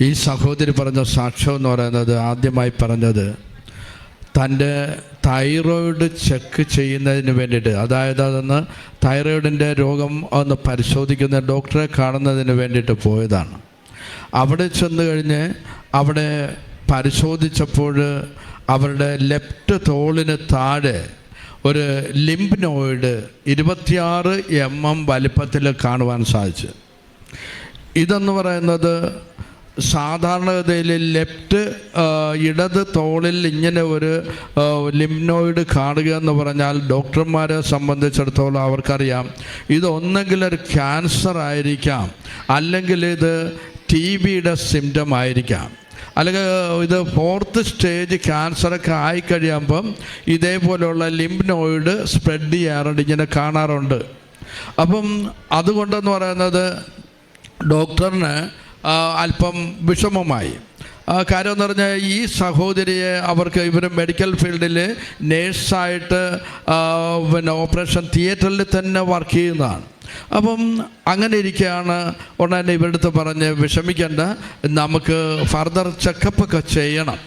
ഈ സഹോദരി പറഞ്ഞ സാക്ഷ്യം എന്ന് പറയുന്നത്, ആദ്യമായി പറഞ്ഞത് തൻ്റെ തൈറോയിഡ് ചെക്ക് ചെയ്യുന്നതിന് വേണ്ടിയിട്ട്, അതായത് അതൊന്ന് തൈറോയിഡിൻ്റെ രോഗം ഒന്ന് പരിശോധിക്കുന്ന ഡോക്ടറെ കാണുന്നതിന് വേണ്ടിയിട്ട് പോയതാണ്. അവിടെ ചെന്ന് കഴിഞ്ഞ് അവിടെ പരിശോധിച്ചപ്പോൾ അവരുടെ ലെഫ്റ്റ് തോളിന് താഴെ ഒരു ലിംബ് നോയിഡ് 26 mm വലിപ്പത്തിൽ കാണുവാൻ സാധിച്ചു. ഇതെന്ന് പറയുന്നത് സാധാരണഗതിയിൽ ലെഫ്റ്റ് ഇടത് തോളിൽ ഇങ്ങനെ ഒരു ലിംനോയിഡ് കാണുക എന്ന് പറഞ്ഞാൽ ഡോക്ടർമാരെ സംബന്ധിച്ചിടത്തോളം അവർക്കറിയാം ഇതൊന്നെങ്കിൽ ഒരു ക്യാൻസർ ആയിരിക്കാം, അല്ലെങ്കിൽ ഇത് TBയുടെ സിംറ്റം ആയിരിക്കാം. അല്ലെങ്കിൽ ഇത് 4th സ്റ്റേജ് ക്യാൻസറൊക്കെ ആയിക്കഴിയുമ്പം ഇതേപോലെയുള്ള ലിംഫ് നോയിഡ് സ്പ്രെഡ് ചെയ്യാറുണ്ട്, ഇങ്ങനെ കാണാറുണ്ട്. അപ്പം അതുകൊണ്ടെന്ന് പറയുന്നത് ഡോക്ടറിന് അല്പം വിഷമമായി. കാര്യം എന്ന് പറഞ്ഞാൽ ഈ സഹോദരിയെ ഇവർ മെഡിക്കൽ ഫീൽഡിൽ നേഴ്സായിട്ട് ഓപ്പറേഷൻ തിയേറ്ററിൽ തന്നെ വർക്ക് ചെയ്യുന്നതാണ്. അപ്പം അങ്ങനെ ഇരിക്കുകയാണ്. ഉടനെ ഇവരുടെ അടുത്ത് പറഞ്ഞ് വിഷമിക്കേണ്ട, നമുക്ക് ഫർദർ ചെക്കപ്പൊക്കെ ചെയ്യണം.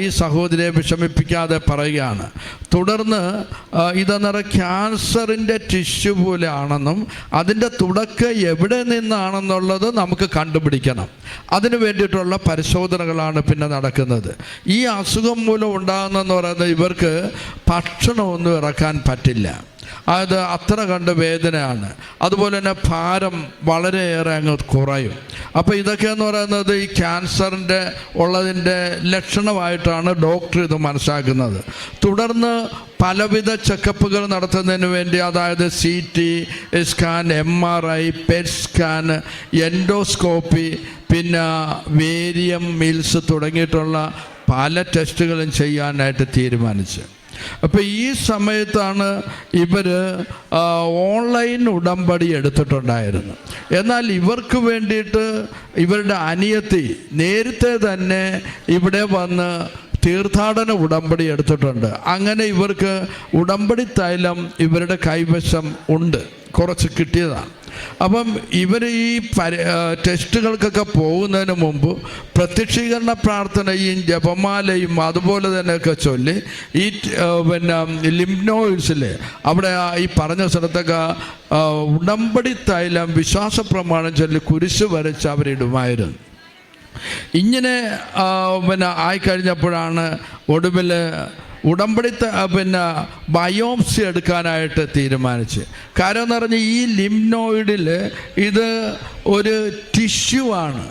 ഈ സഹോദരിയെ വിഷമിപ്പിക്കാതെ പറയുകയാണ്. തുടർന്ന് ഇതെന്ന് ക്യാൻസറിൻ്റെ ടിഷ്യൂ പോലെ ആണെന്നും അതിൻ്റെ തുടക്കം എവിടെ നിന്നാണെന്നുള്ളത് നമുക്ക് കണ്ടുപിടിക്കണം. അതിന് വേണ്ടിയിട്ടുള്ള പരിശോധനകളാണ് പിന്നെ നടക്കുന്നത്. ഈ അസുഖം മൂലം ഉണ്ടാകുന്നതെന്ന് പറയുന്നത് ഇവർക്ക് ഭക്ഷണമൊന്നും ഇറക്കാൻ പറ്റില്ല, അത് അത്ര കണ്ട് വേദനയാണ്. അതുപോലെ തന്നെ ഭാരം വളരെയേറെ അങ്ങ് കുറയും. അപ്പോൾ ഇതൊക്കെയെന്ന് പറയുന്നത് ഈ ക്യാൻസറിൻ്റെ ഉള്ളതിൻ്റെ ലക്ഷണമായിട്ടാണ് ഡോക്ടർ ഇത് മനസ്സിലാക്കുന്നത്. തുടർന്ന് പലവിധ ചെക്കപ്പുകൾ നടത്തുന്നതിന് വേണ്ടി, അതായത് CT scan, MRI, pet scan, endoscopy, പിന്നെ വേരിയം മിൽസ് തുടങ്ങിയിട്ടുള്ള പല ടെസ്റ്റുകളും ചെയ്യാനായിട്ട് തീരുമാനിച്ചു. അപ്പോൾ ഈ സമയത്താണ് ഇവർ ഓൺലൈൻ ഉടമ്പടി എടുത്തിട്ടുണ്ടായിരുന്നു. എന്നാൽ ഇവർക്ക് വേണ്ടിയിട്ട് ഇവരുടെ അനിയത്തി നേരത്തെ തന്നെ ഇവിടെ വന്ന് തീർത്ഥാടന ഉടമ്പടി എടുത്തിട്ടുണ്ട്. അങ്ങനെ ഇവർക്ക് ഉടമ്പടി തൈലം ഇവരുടെ കൈവശം ഉണ്ട്, കുറച്ച് കിട്ടിയതാണ്. അപ്പം ഇവർ ഈ ടെസ്റ്റുകൾക്കൊക്കെ പോകുന്നതിന് മുമ്പ് പ്രത്യക്ഷീകരണ പ്രാർത്ഥനയും ജപമാലയും അതുപോലെ തന്നെയൊക്കെ ചൊല്ലി ഈ ലിംഫ് നോയിഡ്സിൽ അവിടെ ഈ പറഞ്ഞ സ്ഥലത്തൊക്കെ ഉടമ്പടി തൈലം വിശ്വാസ പ്രമാണം ചൊല്ലി കുരിശ് വരച്ച് അവരിടുമായിരുന്നു. ഇങ്ങനെ ആയിക്കഴിഞ്ഞപ്പോഴാണ് ഒടുവിൽ ഉടമ്പടി ബയോപ്സി എടുക്കാനായിട്ട് തീരുമാനിച്ച്. കാരണം എന്ന് പറഞ്ഞാൽ ഈ ലിംഫ് നോയിഡിൽ ഇത് ഒരു ടിഷ്യൂ ആണ്.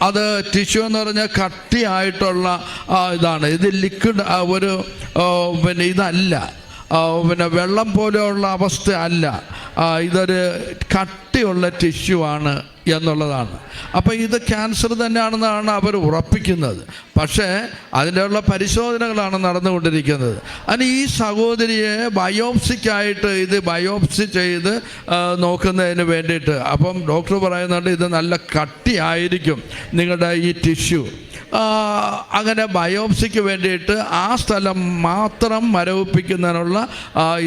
അത് ടിഷ്യൂ എന്ന് പറഞ്ഞാൽ കട്ടിയായിട്ടുള്ള ഇതാണ്. ഇത് ലിക്വിഡ് ഒരു ഇതല്ല, വെള്ളം പോലെയുള്ള അവസ്ഥ അല്ല. ഇതൊരു കട്ടിയുള്ള ടിഷ്യൂ ആണ് എന്നുള്ളതാണ്. അപ്പോൾ ഇത് ക്യാൻസർ തന്നെയാണെന്നാണ് അവർ ഉറപ്പിക്കുന്നത്. പക്ഷേ അതിൻ്റെയുള്ള പരിശോധനകളാണ് നടന്നുകൊണ്ടിരിക്കുന്നത്. അതിന് ഈ സഹോദരിയെ ബയോപ്സിക്കായിട്ട് ഇത് ബയോപ്സി ചെയ്ത് നോക്കുന്നതിന് വേണ്ടിയിട്ട്, അപ്പം ഡോക്ടർ പറയുന്നുണ്ട് ഇത് നല്ല കട്ടിയായിരിക്കും നിങ്ങളുടെ ഈ ടിഷ്യൂ. അങ്ങനെ ബയോപ്സിക്ക് വേണ്ടിയിട്ട് ആ സ്ഥലം മാത്രം മരവിപ്പിക്കുന്നതിനുള്ള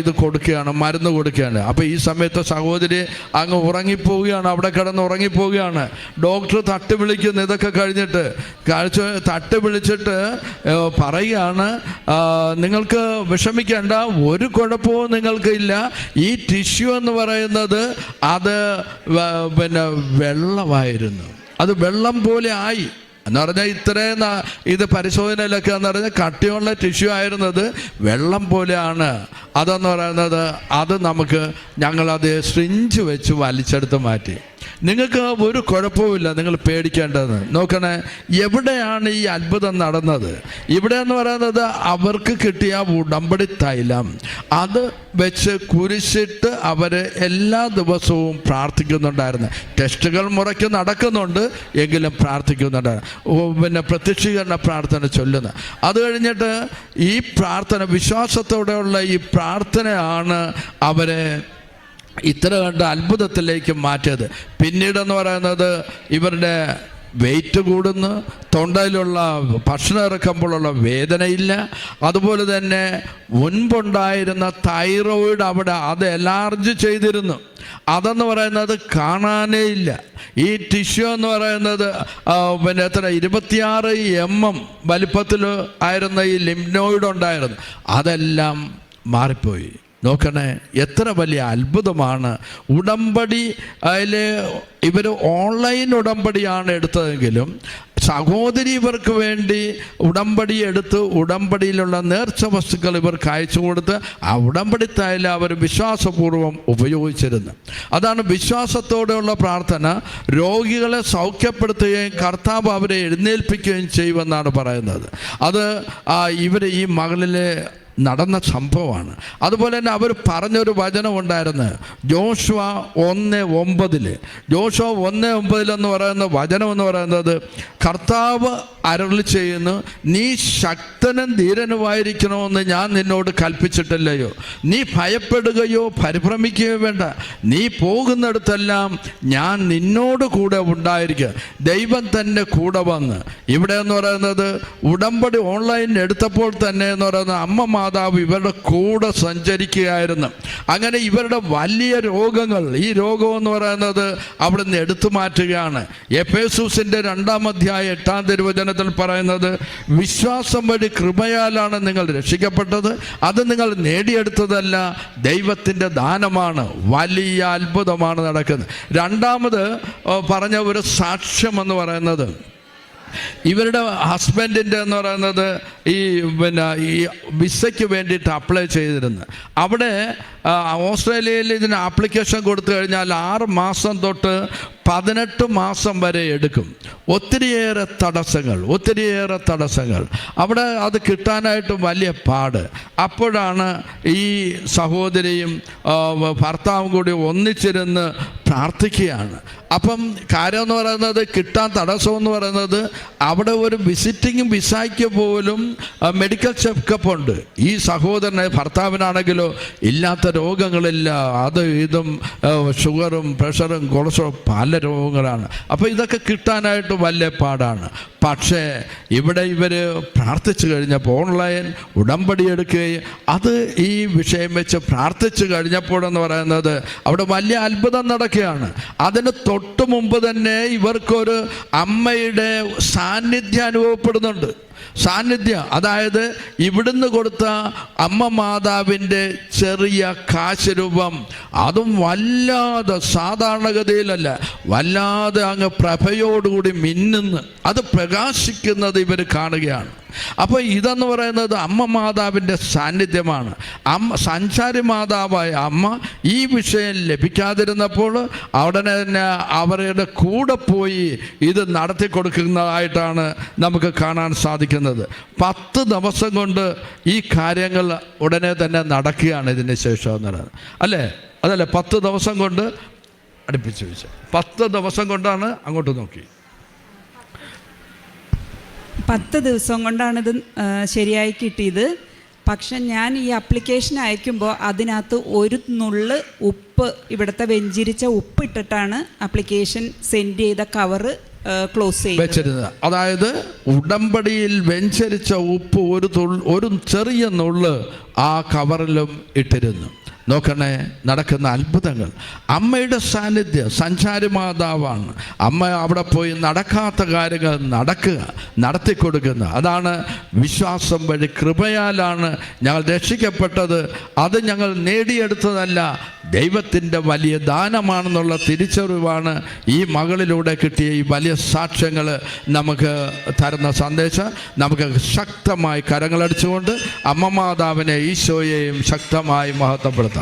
ഇത് കൊടുക്കുകയാണ്, മരുന്ന് കൊടുക്കുകയാണ്. അപ്പോൾ ഈ സമയത്ത് സഹോദരി അങ്ങ് ഉറങ്ങിപ്പോവുകയാണ്, അവിടെ കിടന്ന് ഉറങ്ങിപ്പോവുകയാണ്. ഡോക്ടർ തട്ടി വിളിക്കുന്നു. ഇതൊക്കെ കഴിഞ്ഞിട്ട് തട്ടി വിളിച്ചിട്ട് പറയുകയാണ്, നിങ്ങൾക്ക് വിഷമിക്കേണ്ട, ഒരു കുഴപ്പവും നിങ്ങൾക്ക് ഇല്ല. ഈ ടിഷ്യൂ എന്ന് പറയുന്നത് അത് വെള്ളമായിരുന്നു, അത് വെള്ളം പോലെ ആയി എന്ന് പറഞ്ഞാൽ ഇത്രയും ഇത് പരിശോധനയിലൊക്കെ എന്ന് പറഞ്ഞാൽ കട്ടിയുള്ള ടിഷ്യൂ ആയിരുന്നത് വെള്ളം പോലെയാണ്. അതെന്ന് പറയുന്നത് അത് ഞങ്ങളത് സ്ട്രിഞ്ച് വെച്ച് വലിച്ചെടുത്ത് മാറ്റി. നിങ്ങൾക്ക് ഒരു കുഴപ്പവുമില്ല, നിങ്ങൾ പേടിക്കേണ്ടത്. നോക്കണേ, എവിടെയാണ് ഈ അത്ഭുതം നടന്നത്? ഇവിടെ എന്ന് പറയുന്നത് അവർക്ക് കിട്ടിയ ഉടമ്പടി തൈലം അത് വെച്ച് കുരിശിട്ട് അവർ എല്ലാ ദിവസവും പ്രാർത്ഥിക്കുന്നുണ്ടായിരുന്നു. ടെസ്റ്റുകൾ മുറയ്ക്ക് നടക്കുന്നുണ്ട്, എങ്കിലും പ്രാർത്ഥിക്കുന്നുണ്ടായിരുന്നു. പ്രത്യക്ഷീകരണ പ്രാർത്ഥന ചൊല്ലുന്നത്. അത് കഴിഞ്ഞിട്ട് ഈ പ്രാർത്ഥന, വിശ്വാസത്തോടെയുള്ള ഈ പ്രാർത്ഥനയാണ് അവരെ ഇത്ര കണ്ട് അത്ഭുതത്തിലേക്ക് മാറ്റിയത്. പിന്നീടെന്ന് പറയുന്നത് ഇവരുടെ വെയിറ്റ് കൂടുന്നു, തൊണ്ടയിലുള്ള ഭക്ഷണം ഇറക്കുമ്പോഴുള്ള വേദനയില്ല. അതുപോലെ തന്നെ മുൻപുണ്ടായിരുന്ന തൈറോയിഡ് അവിടെ അത് എലാർജ് ചെയ്തിരുന്നു. അതെന്ന് പറയുന്നത് കാണാനേ ഇല്ല. ഈ ടിഷ്യൂ എന്ന് പറയുന്നത് 26 mm വലിപ്പത്തിൽ ആയിരുന്ന ഈ ലിംഫ് നോയിഡ് ഉണ്ടായിരുന്നു, അതെല്ലാം മാറിപ്പോയി. നോക്കണേ, എത്ര വലിയ അത്ഭുതമാണ്. ഉടമ്പടി അതിൽ ഇവർ ഓൺലൈൻ ഉടമ്പടിയാണ് എടുത്തതെങ്കിലും സഹോദരി ഇവർക്ക് വേണ്ടി ഉടമ്പടി എടുത്ത് ഉടമ്പടിയിലുള്ള നേർച്ച വസ്തുക്കൾ ഇവർക്ക് അയച്ചു കൊടുത്ത് ആ ഉടമ്പടി തൈലം അവർ വിശ്വാസപൂർവ്വം ഉപയോഗിച്ചിരുന്നു. അതാണ് വിശ്വാസത്തോടെയുള്ള പ്രാർത്ഥന രോഗികളെ സൗഖ്യപ്പെടുത്തുകയും കർത്താവ് അവരെ എഴുന്നേൽപ്പിക്കുകയും ചെയ്യുമെന്നാണ് പറയുന്നത്. അത് ഇവർ ഈ മകളിലെ നടന്ന സംഭവമാണ്. അതുപോലെ തന്നെ അവർ പറഞ്ഞൊരു വചനം ഉണ്ടായിരുന്നു, ജോഷുവ 1:9. ജോഷുവ 1:9 എന്ന് പറയുന്ന വചനം എന്ന് പറയുന്നത് കർത്താവ് അരുളി ചെയ്യുന്നു, നീ ശക്തനും ധീരനുമായിരിക്കണമെന്ന് ഞാൻ നിന്നോട് കൽപ്പിച്ചിട്ടില്ലയോ? നീ ഭയപ്പെടുകയോ പരിഭ്രമിക്കുകയോ വേണ്ട. നീ പോകുന്നിടത്തെല്ലാം ഞാൻ നിന്നോട് കൂടെ ഉണ്ടായിരിക്കുക. ദൈവം തന്നെ കൂടെ വന്ന് ഇവിടെ എന്ന് പറയുന്നത് ഉടമ്പടി ഓൺലൈൻ എടുത്തപ്പോൾ തന്നെ എന്ന് പറയുന്നത് അമ്മ മാതാവ് ഇവരുടെ കൂടെ സഞ്ചരിക്കുകയായിരുന്നു. അങ്ങനെ ഇവരുടെ വലിയ രോഗങ്ങൾ, ഈ രോഗം എന്ന് പറയുന്നത് അവിടുന്ന് എടുത്തു മാറ്റുകയാണ്. എഫേസൂസിൻ്റെ 2-ാം അധ്യായം 8-ാം തിരുവചനത്തിൽ പറയുന്നത്, വിശ്വാസം വഴി കൃപയാലാണ് നിങ്ങൾ രക്ഷിക്കപ്പെട്ടത്, അത് നിങ്ങൾ നേടിയെടുത്തതല്ല, ദൈവത്തിൻ്റെ ദാനമാണ്. വലിയ അത്ഭുതമാണ് നടക്കുന്നത്. രണ്ടാമത് പറഞ്ഞ ഒരു സാക്ഷ്യം എന്ന് പറയുന്നത്, ഇവരുടെ ഹസ്ബൻഡിൻ്റെ എന്ന് പറയുന്നത് ഈ വിസയ്ക്ക് വേണ്ടിയിട്ട് അപ്ലൈ ചെയ്തിരുന്നു. അവിടെ ഓസ്ട്രേലിയയിൽ ഇതിന് ആപ്ലിക്കേഷൻ കൊടുത്തു കഴിഞ്ഞാൽ 6 മാസം തൊട്ട് 18 മാസം വരെ എടുക്കും. ഒത്തിരിയേറെ തടസ്സങ്ങൾ അവിടെ അത് കിട്ടാനായിട്ട് വലിയ പാട്. അപ്പോഴാണ് ഈ സഹോദരിയും ഭർത്താവും കൂടി ഒന്നിച്ചിരുന്ന് പ്രാർത്ഥിക്കുകയാണ്. അപ്പം കാര്യം എന്ന് പറയുന്നത്, കിട്ടാൻ തടസ്സം എന്ന് പറയുന്നത്, അവിടെ ഒരു വിസിറ്റിംഗ് വിസയ്ക്ക് പോലും മെഡിക്കൽ ചെക്കപ്പ് ഉണ്ട്. ഈ സഹോദരന് ഭർത്താവിനാണെങ്കിലോ ഇല്ലാത്ത രോഗങ്ങളില്ല, അത് ഇതും ഷുഗറും പ്രഷറും കൊളസ്ട്രോളും പല രോഗങ്ങളാണ്. അപ്പോൾ ഇതൊക്കെ കിട്ടാനായിട്ട് വലിയ പാടാണ്. പക്ഷേ ഇവിടെ ഇവർ പ്രാർത്ഥിച്ചു കഴിഞ്ഞപ്പോൾ, ഓൺലൈൻ ഉടമ്പടി എടുക്കുകയും അത് ഈ വിഷയം വെച്ച് പ്രാർത്ഥിച്ചു കഴിഞ്ഞപ്പോഴെന്ന് പറയുന്നത് അവിടെ വലിയ അത്ഭുതം നടക്കുകയാണ്. അതിന് തൊട്ട് മുമ്പ് തന്നെ ഇവർക്കൊരു അമ്മയുടെ സാന്നിധ്യം അനുഭവപ്പെടുന്നുണ്ട്. അതായത് ഇവിടുന്ന് കൊടുത്ത അമ്മ മാതാവിൻ്റെ ചെറിയ കാശ് രൂപം, അതും വല്ലാതെ സാധാരണഗതിയിലല്ല, വല്ലാതെ അങ്ങ് പ്രഭയോടുകൂടി മിന്നുന്നു, അത് പ്രകാശിക്കുന്നത് ഇവർ കാണുകയാണ്. അപ്പോൾ ഇതെന്ന് പറയുന്നത് അമ്മ മാതാവിൻ്റെ സാന്നിധ്യമാണ്. സഞ്ചാരി മാതാവായ അമ്മ ഈ വിഷയം ലഭിക്കാതിരുന്നപ്പോൾ ഉടനെ തന്നെ അവരുടെ കൂടെ പോയി ഇത് നടത്തി കൊടുക്കുന്നതായിട്ടാണ് നമുക്ക് കാണാൻ സാധിക്കുന്നത്. 10 ദിവസം കൊണ്ട് ഈ കാര്യങ്ങൾ ഉടനെ തന്നെ നടക്കുകയാണ് ഇതിന് ശേഷം എന്നുള്ളത്, അല്ലേ? അതല്ലേ, 10 ദിവസം കൊണ്ട് അടുപ്പിച്ച് വെച്ച് 10 ദിവസം കൊണ്ടാണ് അങ്ങോട്ട് നോക്കി 10 ദിവസം കൊണ്ടാണിത് ശരിയായി കിട്ടിയത്. പക്ഷെ ഞാൻ ഈ ആപ്ലിക്കേഷൻ അയക്കുമ്പോൾ അതിനകത്ത് ഒരു നുള്ള് ഉപ്പ്, ഇവിടുത്തെ വെഞ്ചിരിച്ച ഉപ്പ് ഇട്ടിട്ടാണ് ആപ്ലിക്കേഷൻ സെൻഡ് ചെയ്ത കവറ് ക്ലോസ് ചെയ്തിരുന്നത്. അതായത് ഉടമ്പടിയിൽ വെഞ്ചരിച്ച ഉപ്പ് ഒരു ചെറിയ നുള്ള് ആ കവറിലും ഇട്ടിരുന്നു. നോക്കണേ, നടക്കുന്ന അത്ഭുതങ്ങൾ. അമ്മയുടെ സാന്നിധ്യം, സഞ്ചാരി മാതാവാണ്. അമ്മ അവിടെ പോയി നടക്കാത്ത കാര്യങ്ങൾ നടത്തിക്കൊടുക്കുക. അതാണ് വിശ്വാസം വഴി കൃപയാലാണ് ഞങ്ങൾ രക്ഷിക്കപ്പെട്ടത്, അത് ഞങ്ങൾ നേടിയെടുത്തതല്ല, ദൈവത്തിൻ്റെ വലിയ ദാനമാണെന്നുള്ള തിരിച്ചറിവാണ് ഈ മകളിലൂടെ കിട്ടിയ ഈ വലിയ സാക്ഷ്യങ്ങൾ നമുക്ക് തരുന്ന സന്ദേശം. നമുക്ക് ശക്തമായി കരങ്ങളടിച്ചുകൊണ്ട് അമ്മ മാതാവിനെ, ഈശോയെയും ശക്തമായി മഹത്വപ്പെടുത്താം.